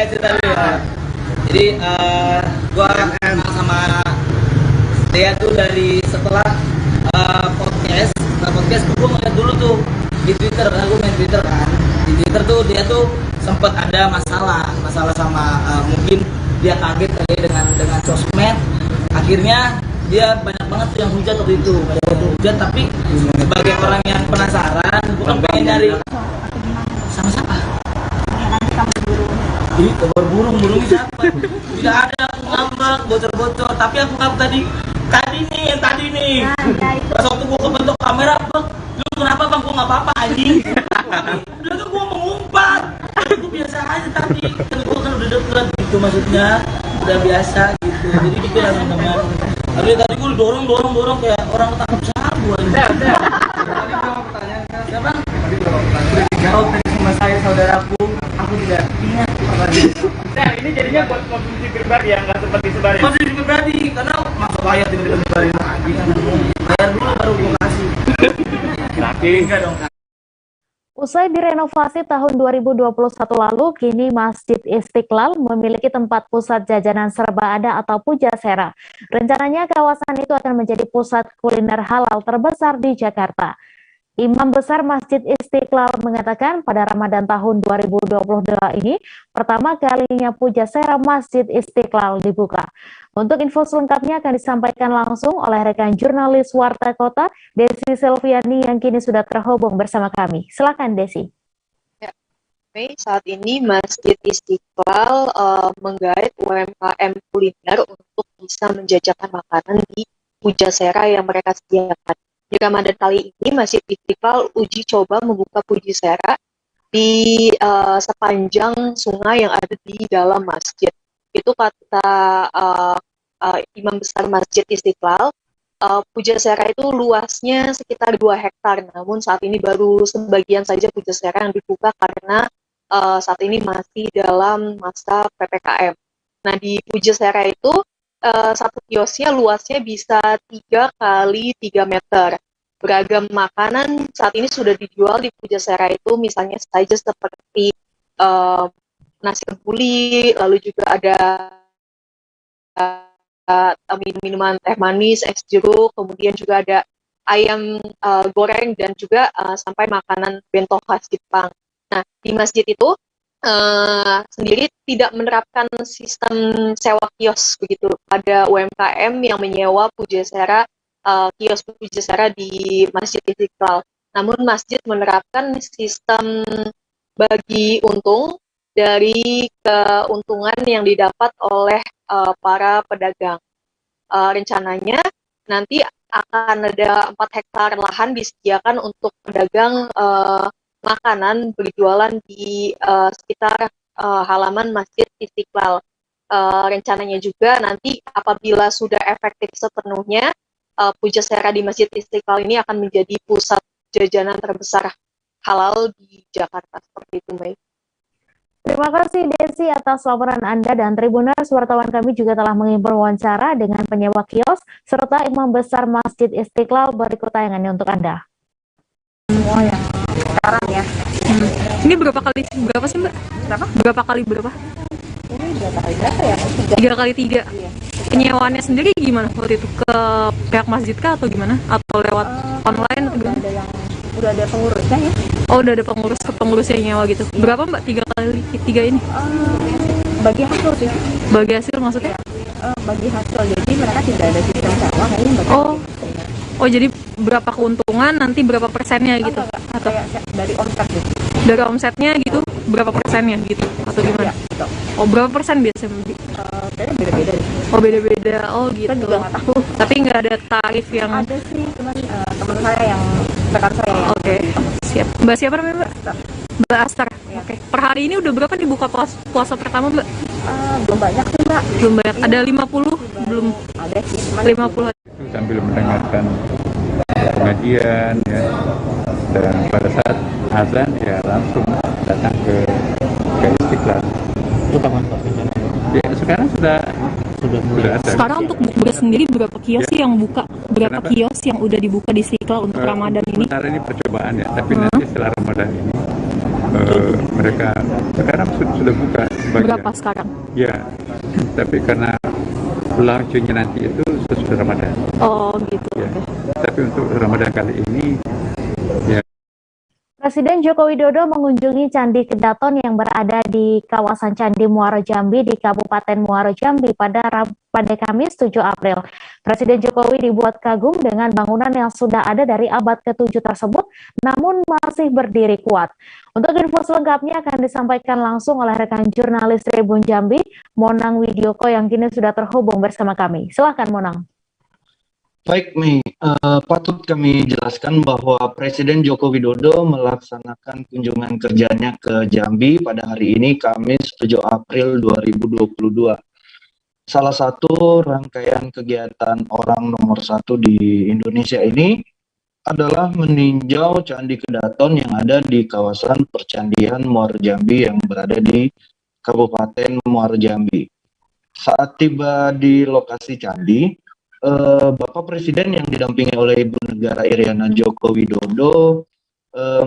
Speaker 10: Cerita dulu ya. Jadi gua kenal sama dia tuh dari setelah podcast tuh gue ngeliat dulu tuh di Twitter, karena gue main Twitter kan. Di Twitter tuh dia tuh sempat ada masalah sama mungkin dia kaget kali dengan sosmed. Akhirnya dia banyak banget tuh yang hujat waktu itu, tapi sebagai orang yang penasaran, gue kan pengen nyari sama siapa. Ih, kabar burung siapa? Tidak ada, aku ngambek, bocor-bocor. Tapi aku ngambek tadi nih. Pas waktu gua kebentuk kamera, bang, lu kenapa bang? Gua nggak apa-apa anjing. Udah kan gua mengumpat. Itu biasa aja tapi kan gua kan udah deket gitu, maksudnya udah biasa gitu. Jadi gitu lah teman-teman. Tapi tadi gua dorong kayak orang ketangkep sabu aja. Siapa? Udah dijawab tadi sama saya saudaraku. Aku tidak ingat apa dia.
Speaker 15: Nah, ini jadinya buat konsumsi pribadi ya, nggak sempat disebarin.
Speaker 10: Konsumsi pribadi, karena masa bayar tiba-tiba disebarin lagi kan. Bayar dulu baru gue kasih.
Speaker 15: Laki.
Speaker 10: Enggak dong.
Speaker 1: Usai direnovasi tahun 2021 lalu, kini Masjid Istiqlal memiliki tempat pusat jajanan serba ada atau Pujasera. Rencananya kawasan itu akan menjadi pusat kuliner halal terbesar di Jakarta. Imam Besar Masjid Istiqlal mengatakan pada Ramadan tahun 2022 ini pertama kalinya Pujasera Masjid Istiqlal dibuka. Untuk info selengkapnya akan disampaikan langsung oleh rekan jurnalis Warta Kota, Desi Selviani, yang kini sudah terhubung bersama kami. Silakan Desi.
Speaker 11: Ya, saat ini Masjid Istiqlal menggait UMKM kuliner untuk bisa menjajakan makanan di Pujasera yang mereka sediakan. Di Ramadan kali ini, Masjid Istiqlal uji coba membuka Pujasera di sepanjang sungai yang ada di dalam masjid. Itu kata Imam Besar Masjid Istiqlal, Pujasera itu luasnya sekitar 2 hektar, namun saat ini baru sebagian saja Pujasera yang dibuka karena saat ini masih dalam masa PPKM. Nah, di Pujasera itu satu kiosnya luasnya bisa 3 kali 3 meter. Beragam makanan saat ini sudah dijual di Pujasera itu, misalnya saja seperti nasi kebuli, lalu juga ada minuman teh manis, es jeruk, kemudian juga ada ayam goreng dan juga sampai makanan bento khas Jepang. Nah, di masjid itu sendiri tidak menerapkan sistem sewa kios begitu pada UMKM yang menyewa Pujasera, kios Pujasera di Masjid Istiqlal. Namun masjid menerapkan sistem bagi untung dari keuntungan yang didapat oleh para pedagang. Rencananya nanti akan ada 4 hektar lahan disediakan untuk pedagang makanan berjualan di sekitar halaman Masjid Istiqlal. Rencananya juga nanti apabila sudah efektif sepenuhnya, Pujasera di Masjid Istiqlal ini akan menjadi pusat jajanan terbesar halal di Jakarta. Seperti itu, Mei.
Speaker 1: Terima kasih Desi atas laporan Anda, dan Tribuners, wartawan kami juga telah mengimpun wawancara dengan penyewa kios serta Imam Besar Masjid Istiqlal. Berikut tayangannya untuk Anda.
Speaker 13: Semua yang sekarang ya.
Speaker 24: Ini berapa sih Mbak? Berapa kali berapa?
Speaker 13: Ini 3 kali berapa ya?
Speaker 24: 3 kali 3.
Speaker 13: Iya.
Speaker 24: Penyewaannya sendiri gimana waktu itu, ke pihak masjid kah atau gimana? Atau lewat online atau gimana?
Speaker 13: Udah ada pengurusnya ya.
Speaker 24: Oh, udah ada pengurus yang nyewa gitu.
Speaker 13: Iya.
Speaker 24: Berapa Mbak 3 kali 3 ini?
Speaker 13: Bagi hasil sih.
Speaker 24: Bagi hasil maksudnya?
Speaker 13: Bagi hasil, jadi mereka tidak ada sistem sewa kayaknya.
Speaker 24: Oh, jadi berapa keuntungan nanti berapa persennya gitu?
Speaker 13: Atau dari omset gitu.
Speaker 24: Dari omsetnya gitu berapa persennya gitu atau gimana?
Speaker 13: Ya, gitu.
Speaker 24: Oh, berapa persen biasanya?
Speaker 13: Kayaknya beda-beda.
Speaker 24: Oh, beda-beda. Oh, gitu.
Speaker 13: Kita juga nggak tahu.
Speaker 24: Tapi nggak ada tarif yang...
Speaker 13: Ada sih, cuman teman saya yang rekan saya.
Speaker 24: Oke, siap. Mbak siapa namanya Mbak? Mbak Astar. Oke. Per hari ini udah berapa nih buka puasa pertama Mbak?
Speaker 13: Belum banyak sih Mbak.
Speaker 24: Belum banyak. Ada 50? Belum.
Speaker 13: Ada sih.
Speaker 24: 50.
Speaker 5: Sambil mendengarkan pengajian ya, dan pada saat azan ya langsung datang ke Istiqlal.
Speaker 7: Itu kapan Pak?
Speaker 5: Ya, sekarang sudah ada.
Speaker 24: Sekarang untuk bukber sendiri berapa kios sih yang buka? Berapa kios yang udah dibuka di Istiqlal untuk Ramadan ini?
Speaker 5: Sementara ini percobaan ya, tapi nanti setelah Ramadan ini mereka sekarang sudah buka sebagian.
Speaker 24: Berapa sekarang?
Speaker 5: Ya, tapi karena launchingnya nanti itu sesudah Ramadan.
Speaker 24: Oh gitu.
Speaker 5: Ya. Tapi untuk Ramadan kali ini ya.
Speaker 1: Presiden Joko Widodo mengunjungi Candi Kedaton yang berada di kawasan Candi Muaro Jambi di Kabupaten Muaro Jambi pada Kamis 7 April. Presiden Jokowi dibuat kagum dengan bangunan yang sudah ada dari abad ke-7 tersebut, namun masih berdiri kuat. Untuk info selengkapnya akan disampaikan langsung oleh rekan jurnalis Tribun Jambi, Monang Widyoko yang kini sudah terhubung bersama kami. Silakan Monang.
Speaker 6: Baik, Mei. Patut kami jelaskan bahwa Presiden Joko Widodo melaksanakan kunjungan kerjanya ke Jambi pada hari ini, Kamis 7 April 2022. Salah satu rangkaian kegiatan orang nomor 1 di Indonesia ini adalah meninjau Candi Kedaton yang ada di kawasan Percandian Muaro Jambi yang berada di Kabupaten Muaro Jambi. Saat tiba di lokasi candi, Bapak Presiden yang didampingi oleh Ibu Negara Iriana Joko Widodo,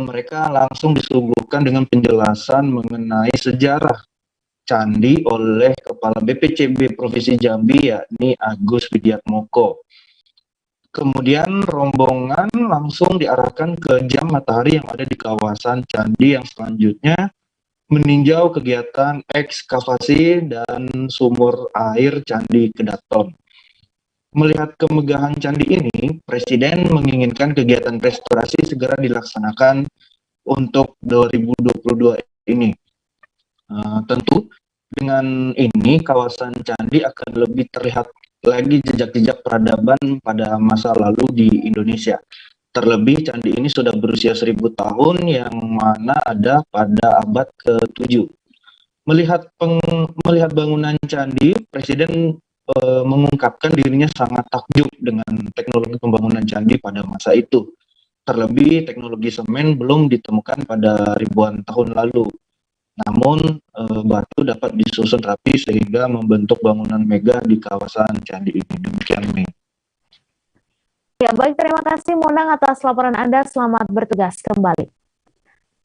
Speaker 6: mereka langsung disuguhkan dengan penjelasan mengenai sejarah candi oleh Kepala BPCB Provinsi Jambi, yakni Agus Widiatmoko. Kemudian rombongan langsung diarahkan ke Jam Matahari yang ada di kawasan candi yang selanjutnya meninjau kegiatan ekskavasi dan sumur air Candi Kedaton. Melihat kemegahan candi ini, Presiden menginginkan kegiatan restorasi segera dilaksanakan untuk 2022 ini. Tentu dengan ini kawasan candi akan lebih terlihat lagi jejak-jejak peradaban pada masa lalu di Indonesia. Terlebih candi ini sudah berusia 1000 tahun yang mana ada pada abad ke-7. Melihat bangunan candi, Presiden mengungkapkan dirinya sangat takjub dengan teknologi pembangunan candi pada masa itu. Terlebih teknologi semen belum ditemukan pada ribuan tahun lalu. Namun batu dapat disusun rapi sehingga membentuk bangunan megah di kawasan candi ini. Demikian, Mei.
Speaker 1: Ya, baik, terima kasih Monang atas laporan Anda. Selamat bertugas kembali.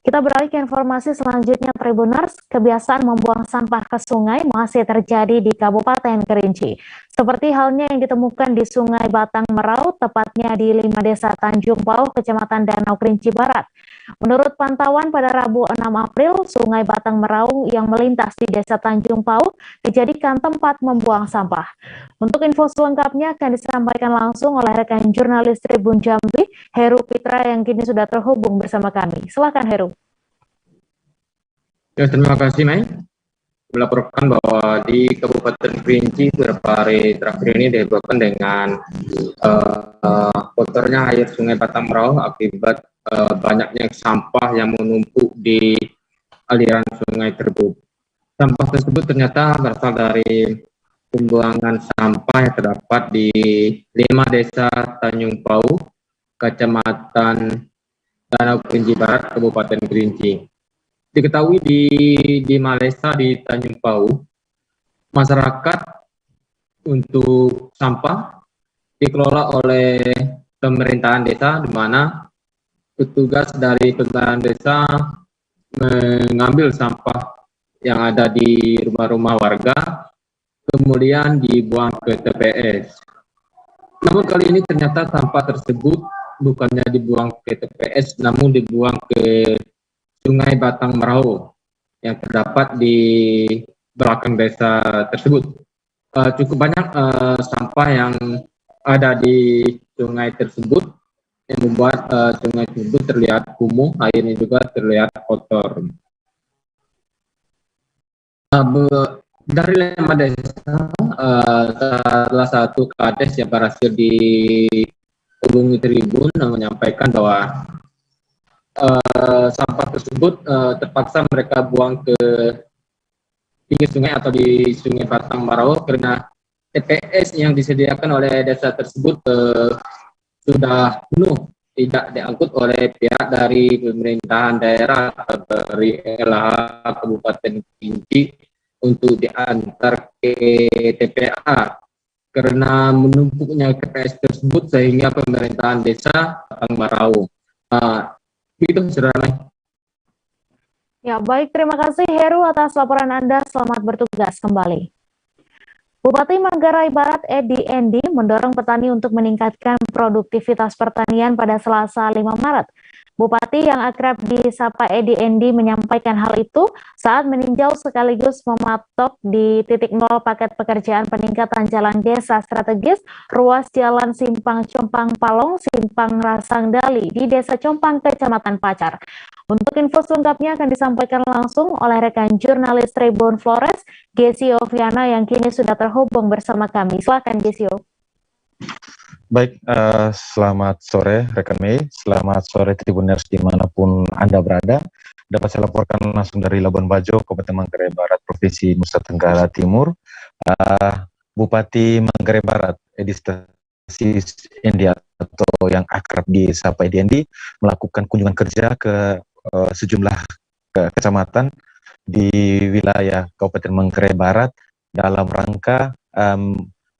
Speaker 1: Kita beralih ke informasi selanjutnya, Tribuners. Kebiasaan membuang sampah ke sungai masih terjadi di Kabupaten Kerinci. Seperti halnya yang ditemukan di Sungai Batang Merau, tepatnya di 5 Desa Tanjung Pauh, Kecamatan Danau Kerinci Barat. Menurut pantauan pada Rabu 6 April, Sungai Batang Merau yang melintas di Desa Tanjung Pauh dijadikan tempat membuang sampah. Untuk info selengkapnya akan disampaikan langsung oleh rekan jurnalis Tribun Jambi, Heru Pitra yang kini sudah terhubung bersama kami. Silakan Heru.
Speaker 14: Ya, terima kasih, Mei. Melaporkan bahwa di Kabupaten Kerinci beberapa hari terakhir ini dihebohkan dengan kotornya air Sungai Batang Merau akibat banyaknya sampah yang menumpuk di aliran sungai tersebut. Sampah tersebut ternyata berasal dari pembuangan sampah yang terdapat di 5 Desa Tanjung Pauh, Kecamatan Danau Kerinci Barat, Kabupaten Kerinci. Diketahui di Malesa di Tanjung Pauh, masyarakat untuk sampah dikelola oleh pemerintahan desa, di mana petugas dari pemerintahan desa mengambil sampah yang ada di rumah-rumah warga, kemudian dibuang ke TPS. Namun kali ini ternyata sampah tersebut bukannya dibuang ke TPS, namun dibuang ke Sungai Batang Merau yang terdapat di belakang desa tersebut. Cukup banyak sampah yang ada di sungai tersebut yang membuat sungai tersebut terlihat kumuh, airnya juga terlihat kotor. Dari 5 desa, salah satu kades yang berhasil dihubungi Tribun menyampaikan bahwa sampah tersebut terpaksa mereka buang ke pinggir sungai atau di Sungai Batang Marau karena TPS yang disediakan oleh desa tersebut sudah penuh, tidak diangkut oleh pihak dari pemerintahan daerah atau dari LH Kabupaten Kerinci untuk diantar ke TPA karena menumpuknya TPS tersebut sehingga pemerintahan desa Batang Marau. Begitu, saudara.
Speaker 1: Ya, baik, terima kasih Heru atas laporan Anda. Selamat bertugas kembali. Bupati Manggarai Barat Edi Endi mendorong petani untuk meningkatkan produktivitas pertanian pada Selasa 5 Maret. Bupati yang akrab disapa Edi Endi menyampaikan hal itu saat meninjau sekaligus mematok di titik nol paket pekerjaan peningkatan jalan desa strategis ruas jalan Simpang Compang Palong Simpang Rasang Dali di Desa Compang Kecamatan Pacar. Untuk info selengkapnya akan disampaikan langsung oleh rekan jurnalis Tribun Flores, Gesio Viana yang kini sudah terhubung bersama kami. Silakan Gesio.
Speaker 12: Baik, selamat sore rekan Mei, selamat sore Tribuners dimanapun Anda berada. Dapat saya laporkan langsung dari Labuan Bajo, Kabupaten Manggarai Barat, Provinsi Nusa Tenggara Timur. Bupati Manggarai Barat, Edi Endi atau yang akrab disapa Edi Endi, melakukan kunjungan kerja ke sejumlah kecamatan di wilayah Kabupaten Manggarai Barat dalam rangka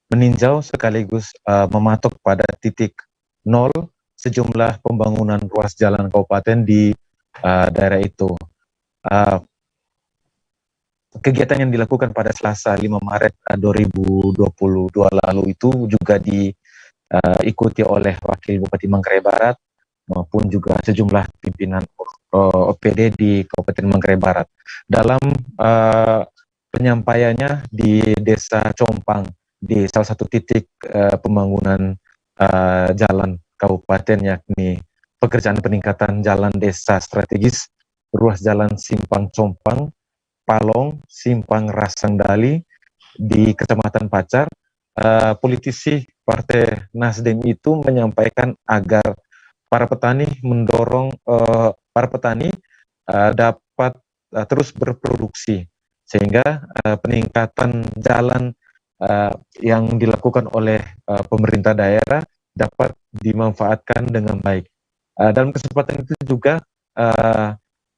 Speaker 12: meninjau sekaligus mematok pada titik nol sejumlah pembangunan ruas jalan kabupaten di daerah itu. Kegiatan yang dilakukan pada Selasa 5 Maret 2022 lalu itu juga diikuti oleh Wakil Bupati Manggarai Barat maupun juga sejumlah pimpinan OPD di Kabupaten Manggarai Barat. Dalam penyampaiannya di Desa Compang, di salah satu titik pembangunan jalan kabupaten, yakni pekerjaan peningkatan jalan desa strategis ruas jalan Simpang Compang Palong Simpang Rasang Dali di Kecamatan Pacar. Politisi Partai Nasdem itu menyampaikan agar para petani mendorong para petani dapat terus berproduksi sehingga peningkatan jalan yang dilakukan oleh pemerintah daerah dapat dimanfaatkan dengan baik. Dalam kesempatan itu juga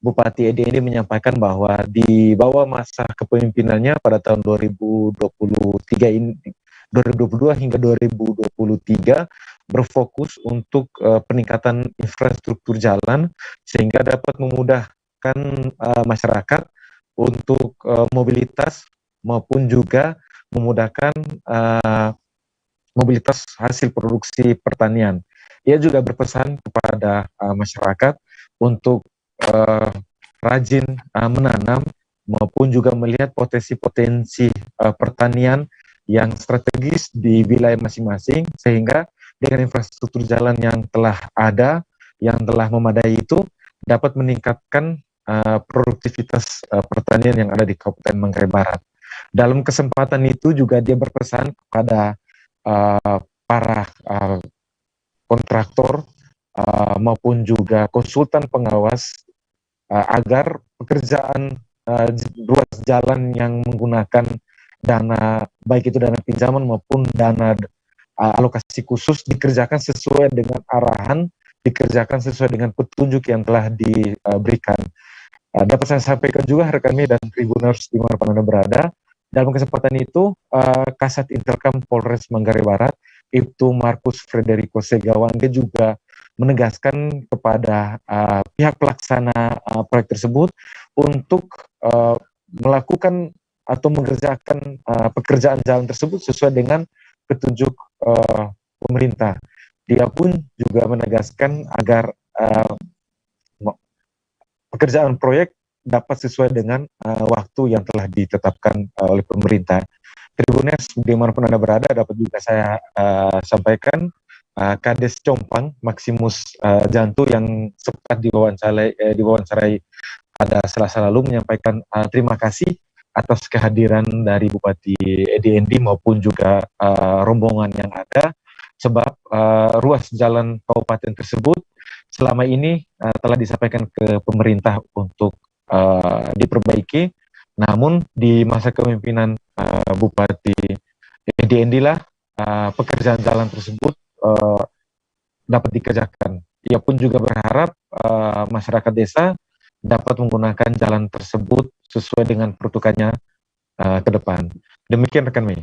Speaker 12: Bupati Edi ini menyampaikan bahwa di bawah masa kepemimpinannya pada tahun 2022 hingga 2023 berfokus untuk peningkatan infrastruktur jalan sehingga dapat memudahkan masyarakat untuk mobilitas maupun juga memudahkan mobilitas hasil produksi pertanian. Ia juga berpesan kepada masyarakat untuk rajin menanam maupun juga melihat potensi-potensi pertanian yang strategis di wilayah masing-masing sehingga dengan infrastruktur jalan yang telah ada, yang telah memadai itu dapat meningkatkan produktivitas pertanian yang ada di Kabupaten Manggarai Barat. Dalam kesempatan itu juga dia berpesan kepada para kontraktor maupun juga konsultan pengawas agar pekerjaan ruas jalan yang menggunakan dana, baik itu dana pinjaman maupun dana alokasi khusus dikerjakan sesuai dengan arahan, dikerjakan sesuai dengan petunjuk yang telah diberikan. Dapat saya sampaikan juga rekan dan Tribuners dimanapun Anda berada, dalam kesempatan itu Kasat Interkam Polres Manggarai Barat, Ibtu Markus Frederico Segawan, dia juga menegaskan kepada pihak pelaksana proyek tersebut untuk melakukan atau mengerjakan pekerjaan jalan tersebut sesuai dengan petunjuk pemerintah. Dia pun juga menegaskan agar pekerjaan proyek dapat sesuai dengan waktu yang telah ditetapkan oleh pemerintah. Tribuners dimanapun Anda berada, dapat juga saya sampaikan Kades Compang Maximus Jantu yang sempat diwawancarai pada Selasa lalu menyampaikan terima kasih atas kehadiran dari Bupati Edi Endi maupun juga rombongan yang ada, sebab ruas jalan kabupaten tersebut selama ini telah disampaikan ke pemerintah untuk diperbaiki, namun di masa kepemimpinan Bupati Edi Endilah pekerjaan jalan tersebut dapat dikerjakan. Ia pun juga berharap masyarakat desa dapat menggunakan jalan tersebut sesuai dengan peruntukannya ke depan. Demikian rekan Mei.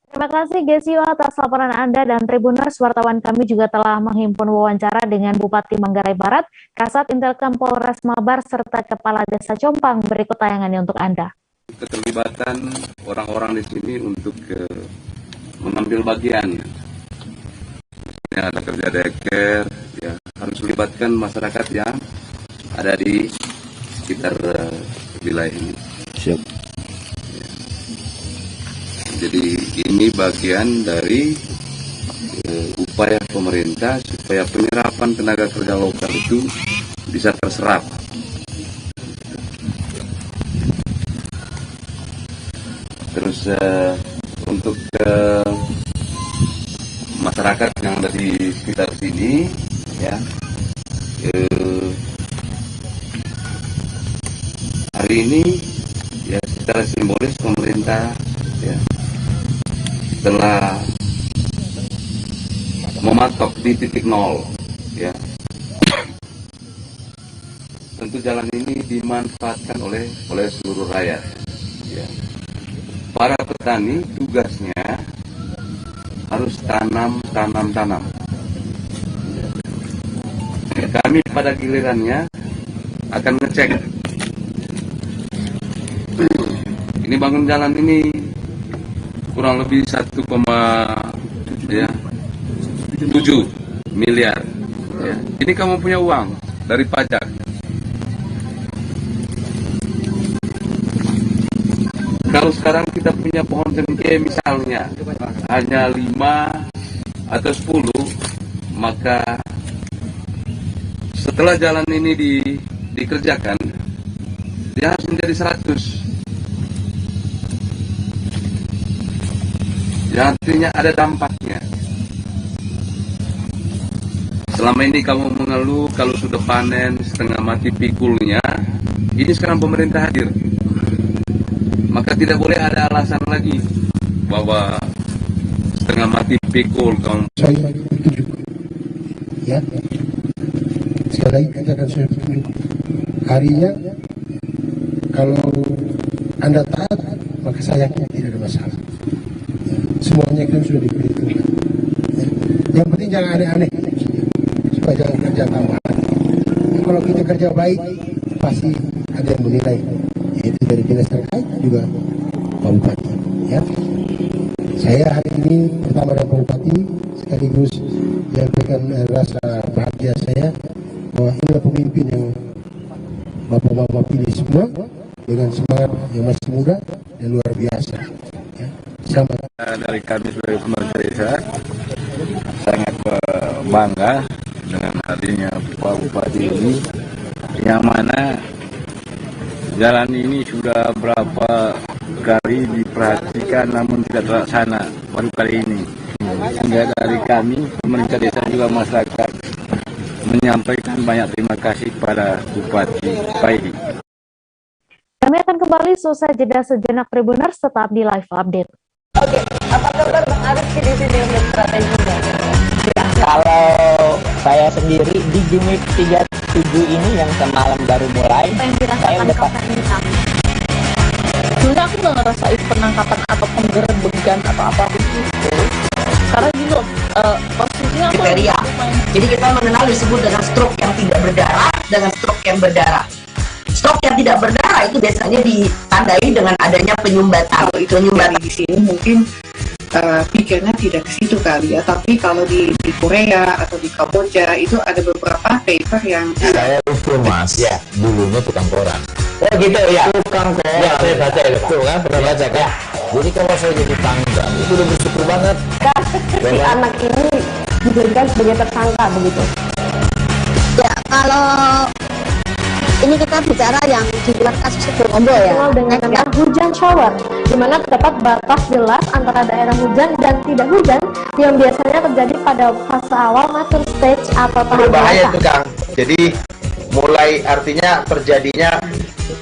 Speaker 1: Terima kasih Gesio atas laporan Anda, dan Tribuners, wartawan kami juga telah menghimpun wawancara dengan Bupati Manggarai Barat, Kasat Intelkam Polres Mabar, serta Kepala Desa Compang. Berikut tayangannya untuk Anda.
Speaker 16: Keterlibatan orang-orang di sini untuk mengambil bagian. Ada kerja deker, ya harus melibatkan masyarakat yang ada di sekitar wilayah ini. Siap. Jadi ini bagian dari upaya pemerintah supaya penyerapan tenaga kerja lokal itu bisa terserap. Terus untuk masyarakat yang ada di sekitar sini, ya, hari ini ya secara simbolis pemerintah ya telah mematok di titik nol, ya. Tentu jalan ini dimanfaatkan oleh seluruh rakyat, ya. Para petani tugasnya harus tanam. Kami pada gilirannya akan ngecek ini bangun jalan ini kurang lebih 1,7 miliar. Ya. Ini kamu punya uang dari pajak. Kalau sekarang kita punya pohon cengkeh misalnya hanya 5 atau 10, maka setelah jalan ini dikerjakan, dia harus menjadi 100. Ya, artinya ada dampaknya. Selama ini kamu mengeluh kalau sudah panen setengah mati pikulnya, ini sekarang pemerintah hadir. Maka tidak boleh ada alasan lagi bahwa setengah mati pikul kamu.
Speaker 17: Saya itu juga, ya. Sekali lagi katakan saya tunjuk. Harinya, kalau Anda taat, maka saya yakin tidak ada masalah. Semuanya kan sudah diperhitungkan. Ya. Yang penting jangan aneh-aneh, supaya jangan kerja tambahan. Ya, kalau kita kerja baik, pasti ada yang menilai. Yaitu dari dinas terkait juga Pak Bupati. Ya. Saya hari ini pertama dengan Pak Bupati, sekaligus menyampaikan rasa bahagia saya bahwa inilah pemimpin yang Bapak-bapak pilih semua dengan semangat yang masih muda dan luar biasa. Ya. Selamat.
Speaker 16: Dari kami sebagai pemerintah desa sangat bangga dengan hadirnya Pak Bupati ini, yang mana jalan ini sudah berapa kali diperhatikan namun tidak terlaksana, baru kali ini. Sehingga dari kami pemerintah desa juga masyarakat menyampaikan banyak terima kasih kepada Bupati Paidi.
Speaker 1: Kami akan kembali selesai jeda sejenak, Tribuners, tetap di live update.
Speaker 18: Oke, apa kabar Bang Arif di sini untuk strateginya? Ya, kalau saya sendiri di Gimmick 37 ini yang semalam baru mulai, saya udah
Speaker 23: sebenarnya aku nggak ngerasain penangkapan atau penggerbegan atau apa itu, karena gini loh, posisinya aku
Speaker 18: kriteria. Jadi kita mengenal disebut dengan stroke yang tidak berdarah dengan stroke yang berdarah. Stroke yang tidak berdarah itu biasanya ditandai dengan adanya penyumbatan.
Speaker 19: Kalau itu penyumbatan di sini mungkin pikirnya tidak ke situ kali ya, tapi kalau di Korea atau di Kamboja itu ada beberapa paper yang
Speaker 20: saya usul mas, ya dulunya tukang koran. Oh gitu ya, tukang koran. Ya saya baca ya, tuh kan pernah baca kan. Ya. Jadi kalau saya jadi tangga itu udah bersyukur banget.
Speaker 2: Si anak ini dijadikan sebagai tersangka begitu.
Speaker 21: Ya, kalau ini kita bicara yang di luar kasus Situbondo ya.
Speaker 2: Dengan hujan shower, di mana terdapat batas jelas antara daerah hujan dan tidak hujan yang biasanya terjadi pada fase awal mature stage atau tahap
Speaker 3: berbahaya
Speaker 2: dewasa.
Speaker 3: itu Kang. Jadi mulai artinya terjadinya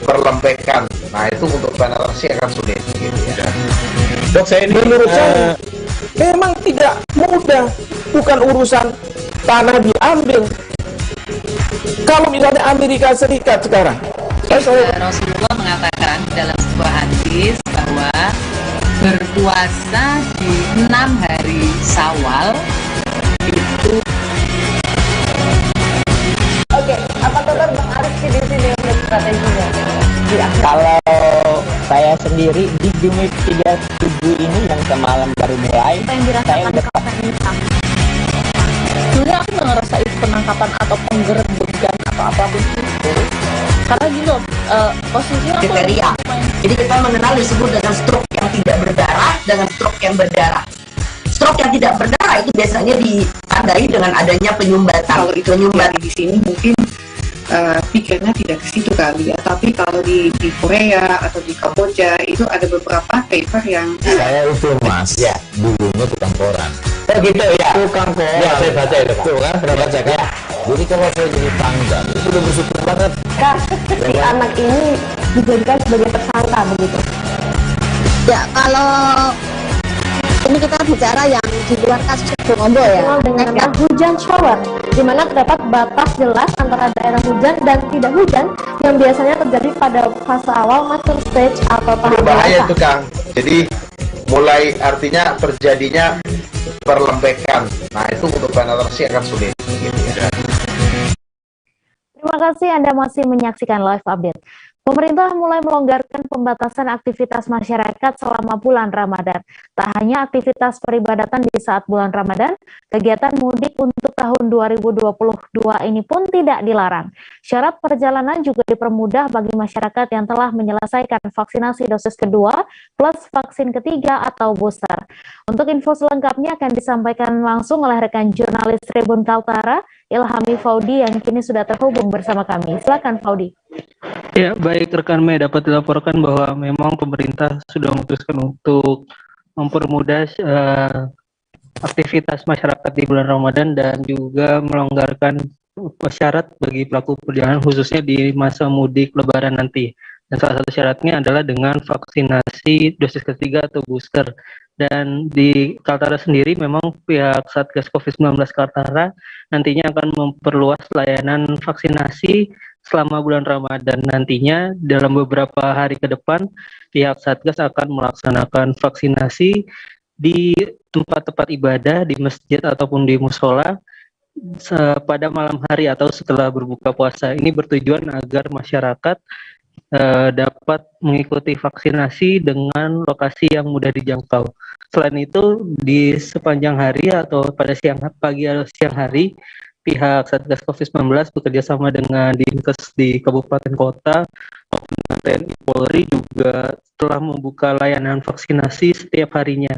Speaker 3: perlembekan. Nah itu untuk penetrasi akan sulit. Gitu ya.
Speaker 20: Dok, saya ini menurut saya memang tidak mudah, bukan urusan tanah diambil. Kalau misalnya Amerika Serikat sekarang,
Speaker 4: Rasulullah mengatakan dalam sebuah hadis bahwa berpuasa di 6 hari Syawal itu.
Speaker 23: Oke, apakah Bang Arif di sini untuk strateginya?
Speaker 18: Kalau saya sendiri di Jumik 37 ini yang semalam baru mulai, saya udah
Speaker 23: Sebenarnya aku nggak ngerasain penangkapan atau penggerbegan atau apapun itu, karena gini loh, posisinya aku
Speaker 8: kriteria. Jadi kita mengenal disebut dengan stroke yang tidak berdarah dengan stroke yang berdarah. Stroke yang tidak berdarah itu biasanya ditandai dengan adanya penyumbatan.
Speaker 19: Kalau itu penyumbatan di sini mungkin pikirnya tidak ke situ kali ya, tapi kalau di Korea atau di Kamboja itu ada beberapa paper yang
Speaker 20: saya itu Mas, ya dulunya tukang koran.
Speaker 18: Oh gitu ya.
Speaker 20: Tukang koran.
Speaker 18: Ya, saya baca itu Pak.
Speaker 20: Tuh kan, pernah baca kan? Jadi kalau saya jadi pangdam, itu udah bersyukur banget.
Speaker 2: Si anak ini dijadikan sebagai tersangka begitu.
Speaker 21: Ya kalau ini kita bicara yang di luar kasus Situbondo ya.
Speaker 2: Dengan hujan shower, di mana terdapat batas jelas antara daerah hujan dan tidak hujan yang biasanya terjadi pada fase awal mature stage atau tahap
Speaker 3: Berbahaya
Speaker 2: dewasa.
Speaker 3: itu Kang. Jadi mulai artinya terjadinya perlembekan. Nah itu untuk penetrasi akan sulit. Gitu ya.
Speaker 1: Terima kasih Anda masih menyaksikan live update. Pemerintah mulai melonggarkan pembatasan aktivitas masyarakat selama bulan Ramadan. Tak hanya aktivitas peribadatan di saat bulan Ramadan, kegiatan mudik untuk tahun 2022 ini pun tidak dilarang. Syarat perjalanan juga dipermudah bagi masyarakat yang telah menyelesaikan vaksinasi dosis kedua plus vaksin ketiga atau booster. Untuk info selengkapnya akan disampaikan langsung oleh rekan jurnalis Tribun Kaltara, Ilhami Faudi yang kini sudah terhubung bersama kami. Silakan Faudi.
Speaker 22: Ya, baik rekan media, dapat dilaporkan bahwa memang pemerintah sudah memutuskan untuk mempermudah aktivitas masyarakat di bulan Ramadan dan juga melonggarkan syarat bagi pelaku perjalanan khususnya di masa mudik Lebaran nanti. Dan salah satu syaratnya adalah dengan vaksinasi dosis ketiga atau booster. Dan di Kaltara sendiri memang pihak Satgas COVID-19 Kaltara nantinya akan memperluas layanan vaksinasi selama bulan Ramadan. Nantinya dalam beberapa hari ke depan pihak Satgas akan melaksanakan vaksinasi di tempat-tempat ibadah, di masjid ataupun di musola pada malam hari atau setelah berbuka puasa. Ini bertujuan agar masyarakat dapat mengikuti vaksinasi dengan lokasi yang mudah dijangkau. Selain itu, di sepanjang hari atau pada siang pagi atau siang hari, pihak Satgas COVID-19 bekerja sama dengan Dinkes di kabupaten kota maupun dengan TNI Polri juga telah membuka layanan vaksinasi setiap harinya.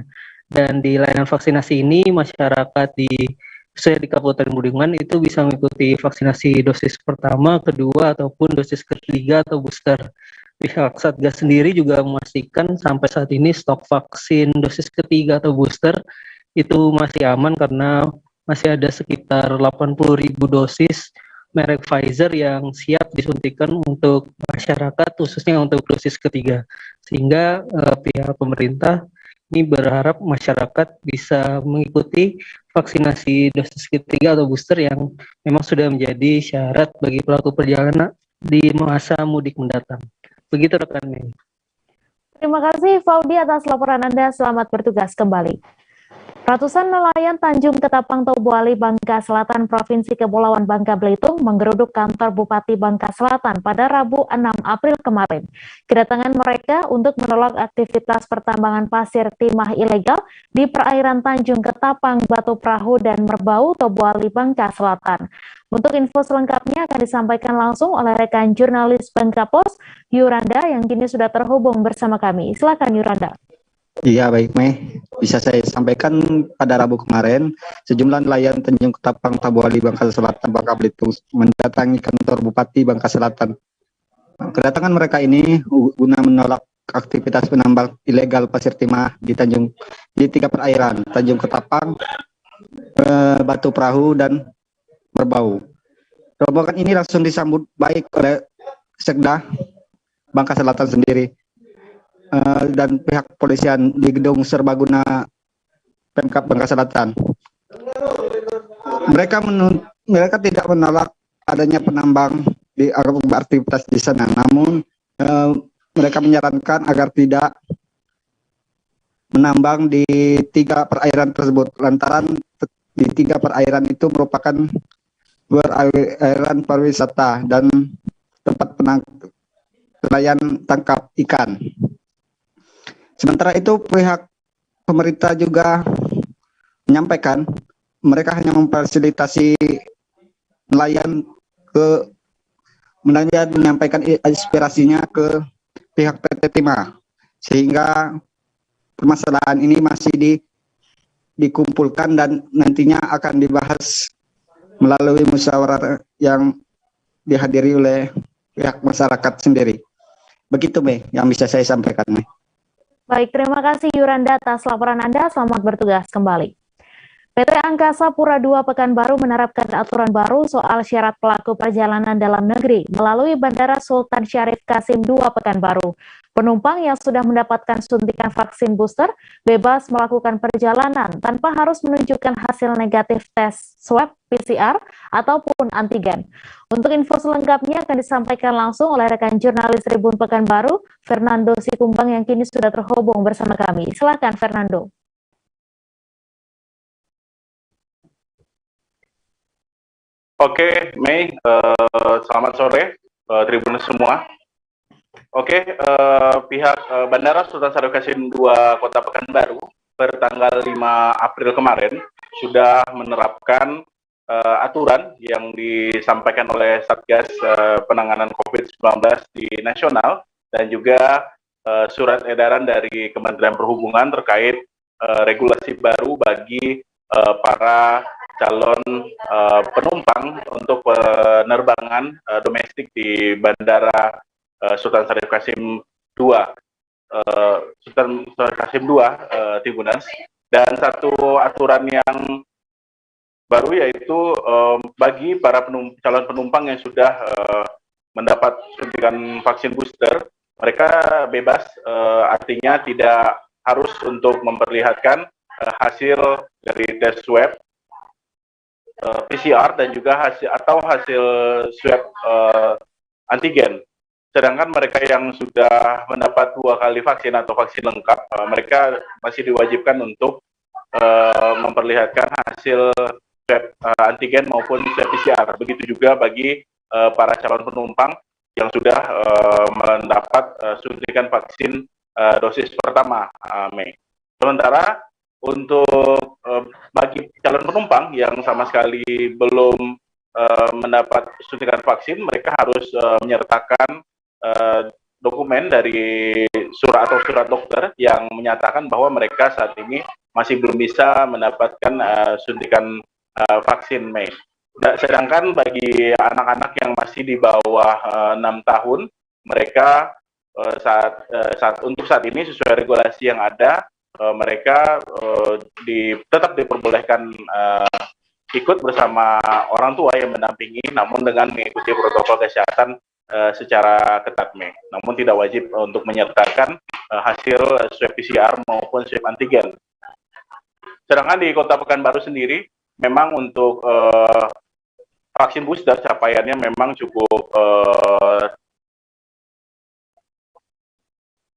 Speaker 22: Dan di layanan vaksinasi ini masyarakat di Kabupaten Bulungan itu bisa mengikuti vaksinasi dosis pertama, kedua, ataupun dosis ketiga atau booster. Pihak Satgas sendiri juga memastikan sampai saat ini stok vaksin dosis ketiga atau booster itu masih aman karena masih ada sekitar 80.000 dosis merek Pfizer yang siap disuntikan untuk masyarakat khususnya untuk dosis ketiga. Sehingga pihak pemerintah ini berharap masyarakat bisa mengikuti vaksinasi dosis ketiga atau booster yang memang sudah menjadi syarat bagi pelaku perjalanan di masa mudik mendatang. Begitu rekan.
Speaker 1: Terima kasih Faudi atas laporan Anda. Selamat bertugas kembali. Ratusan nelayan Tanjung Ketapang Tobuali, Bangka Selatan, Provinsi Kepulauan Bangka Belitung menggeruduk kantor Bupati Bangka Selatan pada Rabu 6 April kemarin. Kedatangan mereka untuk menolak aktivitas pertambangan pasir timah ilegal di perairan Tanjung Ketapang, Batu Perahu, dan Merbau, Tobuali, Bangka Selatan. Untuk info selengkapnya akan disampaikan langsung oleh rekan jurnalis Bangka Pos, Yuranda, yang kini sudah terhubung bersama kami. Silakan Yuranda.
Speaker 25: Iya baik Mei, bisa saya sampaikan pada Rabu kemarin sejumlah nelayan Tanjung Ketapang Tobuali Bangka Selatan Bangka Belitung mendatangi kantor Bupati Bangka Selatan Kedatangan mereka ini guna menolak aktivitas penambang ilegal pasir timah di tiga perairan, Tanjung Ketapang, Batu Perahu, dan Merbau. Rombongan ini langsung disambut baik oleh Sekda Bangka Selatan sendiri dan pihak kepolisian di gedung Serbaguna Pemkab Bangka Selatan. Mereka tidak menolak adanya penambang di aktivitas di sana, namun mereka menyarankan agar tidak menambang di tiga perairan tersebut, lantaran di tiga perairan itu merupakan perairan pariwisata dan tempat nelayan tangkap ikan. Sementara itu pihak pemerintah juga menyampaikan mereka hanya memfasilitasi nelayan menyampaikan aspirasinya ke pihak PT Timah, sehingga permasalahan ini masih dikumpulkan dan nantinya akan dibahas melalui musyawarah yang dihadiri oleh pihak masyarakat sendiri. Begitu, Mei, yang bisa saya sampaikan, Mei.
Speaker 1: Baik, terima kasih Yuranda atas laporan Anda. Selamat bertugas kembali. PT Angkasa Pura II Pekanbaru menerapkan aturan baru soal syarat pelaku perjalanan dalam negeri melalui Bandara Sultan Syarif Kasim II Pekanbaru. Penumpang yang sudah mendapatkan suntikan vaksin booster bebas melakukan perjalanan tanpa harus menunjukkan hasil negatif tes swab PCR ataupun antigen. Untuk info selengkapnya akan disampaikan langsung oleh rekan jurnalis Tribun Pekanbaru, Fernando Sikumbang, yang kini sudah terhubung bersama kami. Silakan, Fernando.
Speaker 9: Oke, Mei, selamat sore Tribuners semua. Oke, pihak Bandara Sultan Syarif Kasim II Kota Pekanbaru bertanggal 5 April kemarin sudah menerapkan aturan yang disampaikan oleh Satgas Penanganan COVID-19 di nasional dan juga surat edaran dari Kementerian Perhubungan terkait regulasi baru bagi para calon penumpang untuk penerbangan domestik di Bandara Sultan Syarif Kasim II, Sultan Syarif Kasim II, Tribuners. Dan satu aturan yang baru yaitu bagi para calon penumpang yang sudah mendapat suntikan vaksin booster, mereka bebas, artinya tidak harus untuk memperlihatkan hasil dari tes swab PCR dan juga hasil swab antigen. Sedangkan mereka yang sudah mendapat 2 kali vaksin atau vaksin lengkap, mereka masih diwajibkan untuk memperlihatkan hasil swab antigen maupun swab PCR. Begitu juga bagi para calon penumpang yang sudah mendapat suntikan vaksin dosis pertama, Mei. Sementara untuk bagi calon penumpang yang sama sekali belum mendapat suntikan vaksin, mereka harus menyertakan dokumen dari surat dokter yang menyatakan bahwa mereka saat ini masih belum bisa mendapatkan suntikan vaksin, Mei. Sedangkan bagi anak-anak yang masih di bawah 6 tahun, mereka untuk saat ini sesuai regulasi yang ada, mereka tetap diperbolehkan ikut bersama orang tua yang mendampingi, namun dengan mengikuti protokol kesehatan secara ketat, Mei. Namun tidak wajib untuk menyertakan hasil swab PCR maupun swab antigen. Sedangkan di Kota Pekanbaru sendiri, memang untuk vaksin booster capaiannya memang cukup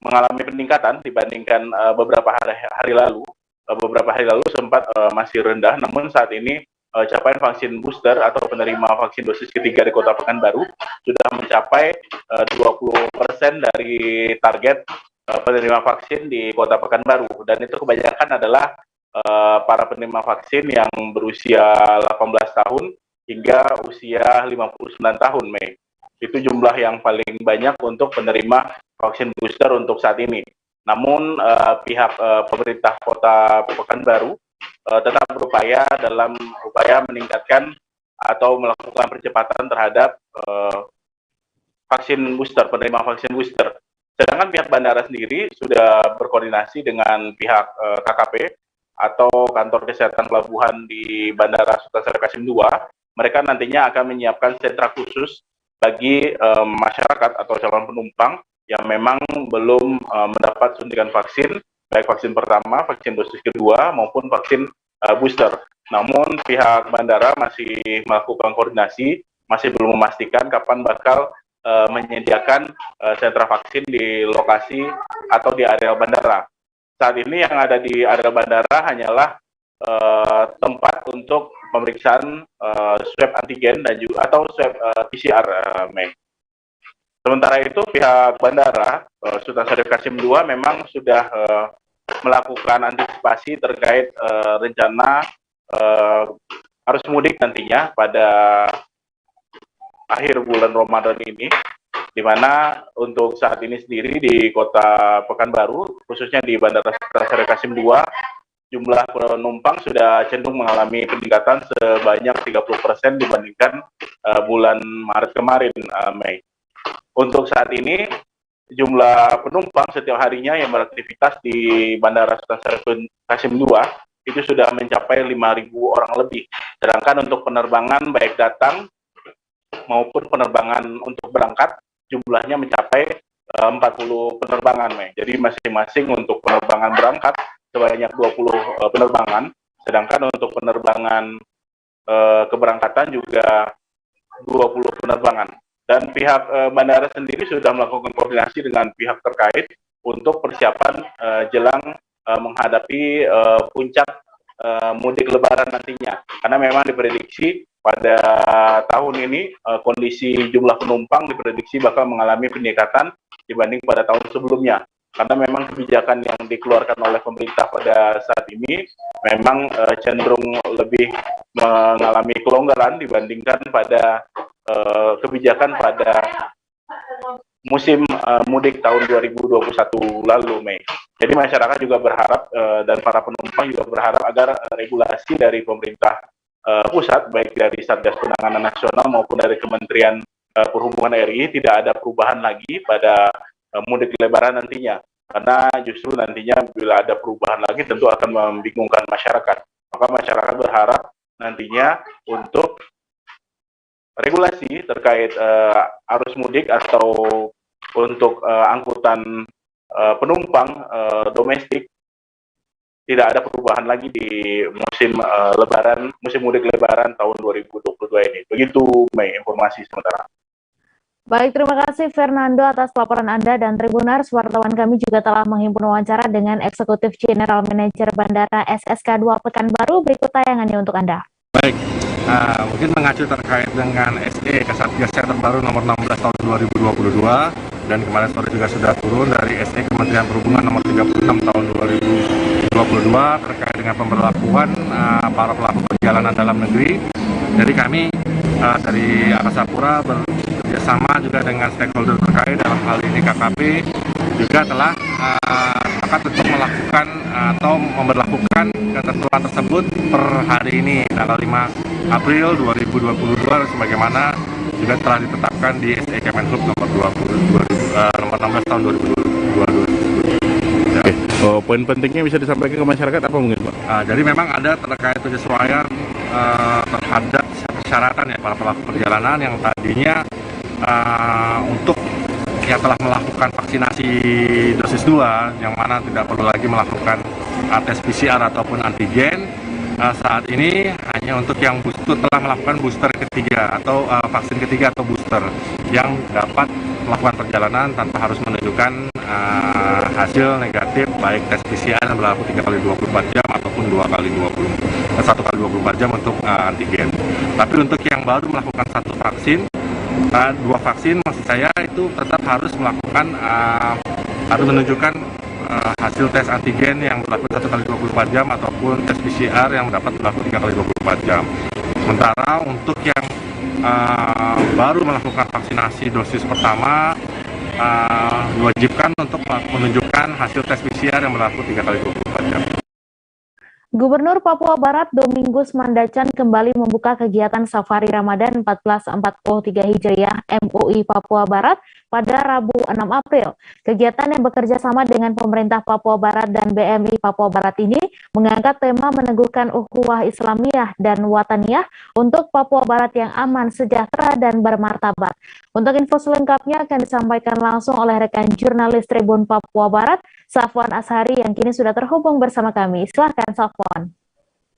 Speaker 9: mengalami peningkatan dibandingkan beberapa hari lalu. Beberapa hari lalu sempat masih rendah, namun saat ini capaian vaksin booster atau penerima vaksin dosis ketiga di Kota Pekanbaru sudah mencapai 20% dari target penerima vaksin di Kota Pekanbaru, dan itu kebanyakan adalah para penerima vaksin yang berusia 18 tahun hingga usia 59 tahun, Mei. Itu jumlah yang paling banyak untuk penerima vaksin booster untuk saat ini. Namun pihak pemerintah Kota Pekanbaru tetap berupaya dalam upaya meningkatkan atau melakukan percepatan terhadap vaksin booster, penerima vaksin booster. Sedangkan pihak bandara sendiri sudah berkoordinasi dengan pihak KKP atau kantor kesehatan pelabuhan di Bandara Sultan Syarif Qasim II. Mereka nantinya akan menyiapkan sentra khusus bagi masyarakat atau calon penumpang yang memang belum mendapat suntikan vaksin, baik vaksin pertama, vaksin dosis kedua, maupun vaksin booster. Namun pihak bandara masih melakukan koordinasi, masih belum memastikan kapan bakal menyediakan sentra vaksin di lokasi atau di area bandara. Saat ini yang ada di area bandara hanyalah tempat untuk pemeriksaan swab antigen dan juga atau swab PCR, Mei. Sementara itu pihak bandara Sultan Syarif Qasim II memang sudah melakukan antisipasi terkait rencana arus mudik nantinya pada akhir bulan Ramadan ini, di mana untuk saat ini sendiri di kota Pekanbaru, khususnya di Bandara Sultan Syarif Qasim II, jumlah penumpang sudah cenderung mengalami peningkatan sebanyak 30% dibandingkan bulan Maret kemarin, Mei. Untuk saat ini, jumlah penumpang setiap harinya yang beraktivitas di Bandara Sultan Syarif Qasim II itu sudah mencapai 5.000 orang lebih. Sedangkan untuk penerbangan baik datang maupun penerbangan untuk berangkat jumlahnya mencapai 40 penerbangan, Mei. Jadi masing-masing untuk penerbangan berangkat sebanyak 20 penerbangan, sedangkan untuk penerbangan keberangkatan juga 20 penerbangan. Dan pihak bandara sendiri sudah melakukan koordinasi dengan pihak terkait untuk persiapan jelang menghadapi puncak mudik lebaran nantinya. Karena memang diprediksi pada tahun ini kondisi jumlah penumpang diprediksi bakal mengalami peningkatan dibanding pada tahun sebelumnya. Karena memang kebijakan yang dikeluarkan oleh pemerintah pada saat ini memang cenderung lebih mengalami kelonggaran dibandingkan pada kebijakan pada musim mudik tahun 2021 lalu, Mei. Jadi masyarakat juga berharap dan para penumpang juga berharap agar regulasi dari pemerintah pusat, baik dari Satgas Penanganan Nasional maupun dari Kementerian Perhubungan RI tidak ada perubahan lagi pada mudik lebaran nantinya. Karena justru nantinya bila ada perubahan lagi tentu akan membingungkan masyarakat. Maka masyarakat berharap nantinya untuk regulasi terkait arus mudik atau untuk angkutan penumpang domestik tidak ada perubahan lagi di musim lebaran, musim mudik lebaran tahun 2022 ini. Begitu, Mei, informasi sementara.
Speaker 1: Baik, terima kasih Fernando atas laporan Anda, dan Tribunars, wartawan kami juga telah menghimpun wawancara dengan Eksekutif General Manager Bandara SSK 2 Pekanbaru. Berikut tayangannya untuk Anda.
Speaker 7: Baik, mungkin mengacu terkait dengan SE Kasatgas yang terbaru nomor 16 tahun 2022, dan kemarin sore juga sudah turun dari SE Kementerian Perhubungan nomor 36 tahun 2022 terkait dengan pemberlakuan para pelaku perjalanan dalam negeri. Jadi kami dari Angkasa Pura bekerjasama juga dengan stakeholder terkait, dalam hal ini KKP, juga telah sepakat untuk melakukan atau memberlakukan ketentuan tersebut per hari ini tanggal 5 April 2022 sebagaimana juga telah ditetapkan di SE Kemenhub nomor 16 tahun 2022. Ya.
Speaker 10: Poin pentingnya bisa disampaikan ke masyarakat apa mungkin, Pak?
Speaker 7: Jadi memang ada terkait penyesuaian terhadap persyaratan ya para pelaku perjalanan yang tadinya untuk yang telah melakukan vaksinasi dosis 2 yang mana tidak perlu lagi melakukan tes PCR ataupun antigen. Saat ini hanya untuk yang telah melakukan booster ketiga atau vaksin ketiga atau booster yang dapat melakukan perjalanan tanpa harus menunjukkan hasil negatif baik tes PCR yang berlaku 3 kali 24 jam ataupun 1 kali 24 jam untuk antigen. Tapi untuk yang baru melakukan satu vaksin, 2 vaksin maksud saya itu tetap harus melakukan harus menunjukkan hasil tes antigen yang berlaku 1 kali 24 jam ataupun tes PCR yang dapat berlaku 3 kali 24 jam. Sementara untuk yang baru melakukan vaksinasi dosis pertama diwajibkan untuk menunjukkan hasil tes PCR yang berlaku 3 kali 24 jam.
Speaker 1: Gubernur Papua Barat Domingus Mandacan kembali membuka kegiatan Safari Ramadan 1443 Hijriah MUI Papua Barat pada Rabu 6 April. Kegiatan yang bekerja sama dengan pemerintah Papua Barat dan BMI Papua Barat ini mengangkat tema meneguhkan ukhuwah Islamiyah dan Wataniyah untuk Papua Barat yang aman, sejahtera, dan bermartabat. Untuk info selengkapnya akan disampaikan langsung oleh rekan jurnalis Tribun Papua Barat, Safwan Ashari, yang kini sudah terhubung bersama kami. Silahkan, Safwan.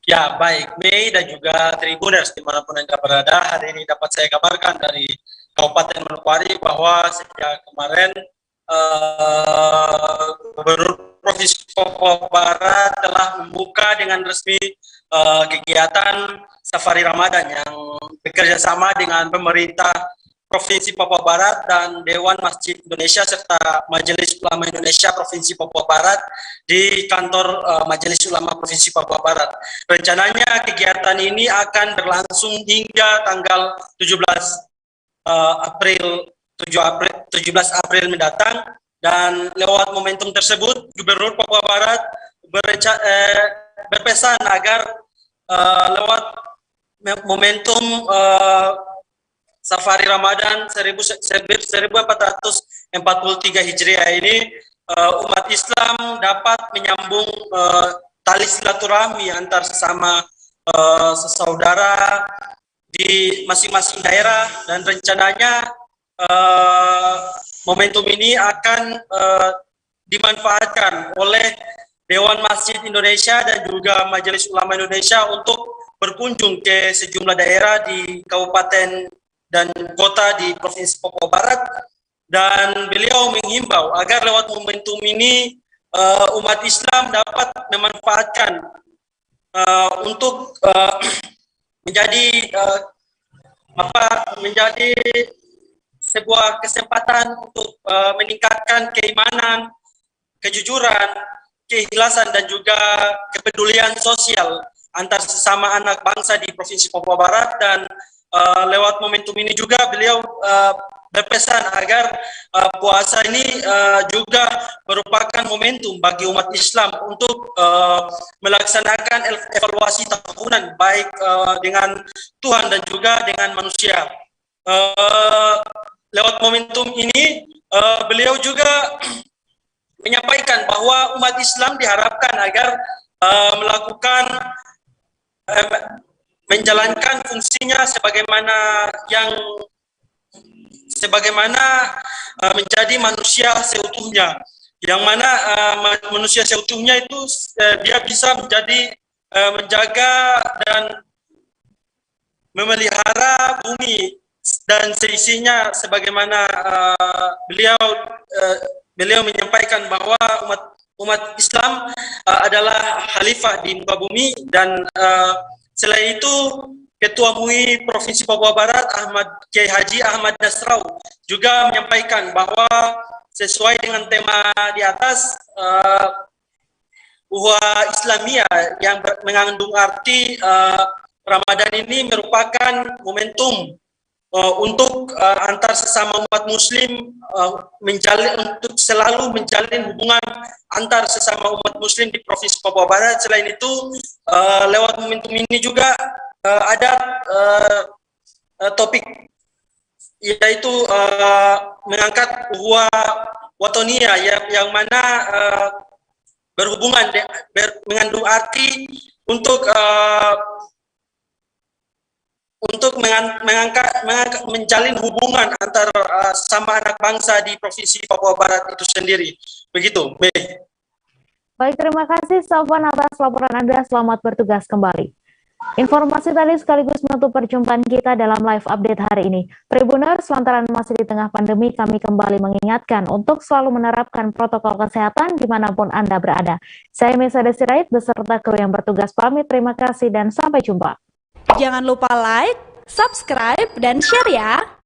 Speaker 5: Ya, baik, Mei dan juga Tribuners dimanapun Anda berada, hari ini dapat saya kabarkan dari Kabupaten Manokwari bahwa sejak kemarin Gubernur Provinsi Papua Barat telah membuka dengan resmi kegiatan Safari Ramadan yang bekerja sama dengan pemerintah Provinsi Papua Barat dan Dewan Masjid Indonesia serta Majelis Ulama Indonesia Provinsi Papua Barat di kantor Majelis Ulama Provinsi Papua Barat. Rencananya kegiatan ini akan berlangsung hingga tanggal 17 April mendatang, dan lewat momentum tersebut Gubernur Papua Barat berpesan agar lewat momentum Safari Ramadan 1443 Hijriah ini umat Islam dapat menyambung tali silaturahmi antar sesama sesaudara di masing-masing daerah, dan rencananya momentum ini akan dimanfaatkan oleh Dewan Masjid Indonesia dan juga Majelis Ulama Indonesia untuk berkunjung ke sejumlah daerah di kabupaten dan kota di Provinsi Papua Barat, dan beliau menghimbau agar lewat momentum ini umat Islam dapat memanfaatkan untuk menjadi sebuah kesempatan untuk meningkatkan keimanan, kejujuran, keikhlasan, dan juga kepedulian sosial antar sesama anak bangsa di Provinsi Papua Barat. Dan lewat momentum ini juga beliau berpesan agar puasa ini juga merupakan momentum bagi umat Islam untuk melaksanakan evaluasi tahunan baik dengan Tuhan dan juga dengan manusia. Lewat momentum ini beliau juga menyampaikan bahwa umat Islam diharapkan agar menjalankan fungsinya sebagaimana menjadi manusia seutuhnya, yang mana manusia seutuhnya itu dia bisa menjaga dan memelihara bumi dan seisinya, sebagaimana beliau menyampaikan bahwa umat Islam adalah khalifah di muka bumi. Dan selain itu, Ketua MUI Provinsi Papua Barat Kiai Haji Ahmad Nasrau juga menyampaikan bahwa sesuai dengan tema di atas, ukhuwah Islamiyah yang mengandung arti Ramadan ini merupakan momentum untuk antar sesama umat Muslim untuk selalu menjalin hubungan antar sesama umat Muslim di Provinsi Papua Barat. Selain itu, lewat momentum ini juga ada topik yaitu mengangkat ukhuwah wataniyah yang mana mengandung arti untuk menjalin hubungan antar sama anak bangsa di Provinsi Papua Barat itu sendiri. Begitu,
Speaker 1: Baik, terima kasih Safwan atas laporan Anda. Selamat bertugas kembali. Informasi tadi sekaligus menutup perjumpaan kita dalam live update hari ini. Tribuners, lantaran masih di tengah pandemi, kami kembali mengingatkan untuk selalu menerapkan protokol kesehatan dimanapun Anda berada. Saya Mesa Desirait beserta kru yang bertugas pamit. Terima kasih dan sampai jumpa.
Speaker 11: Jangan lupa like, subscribe, dan share ya!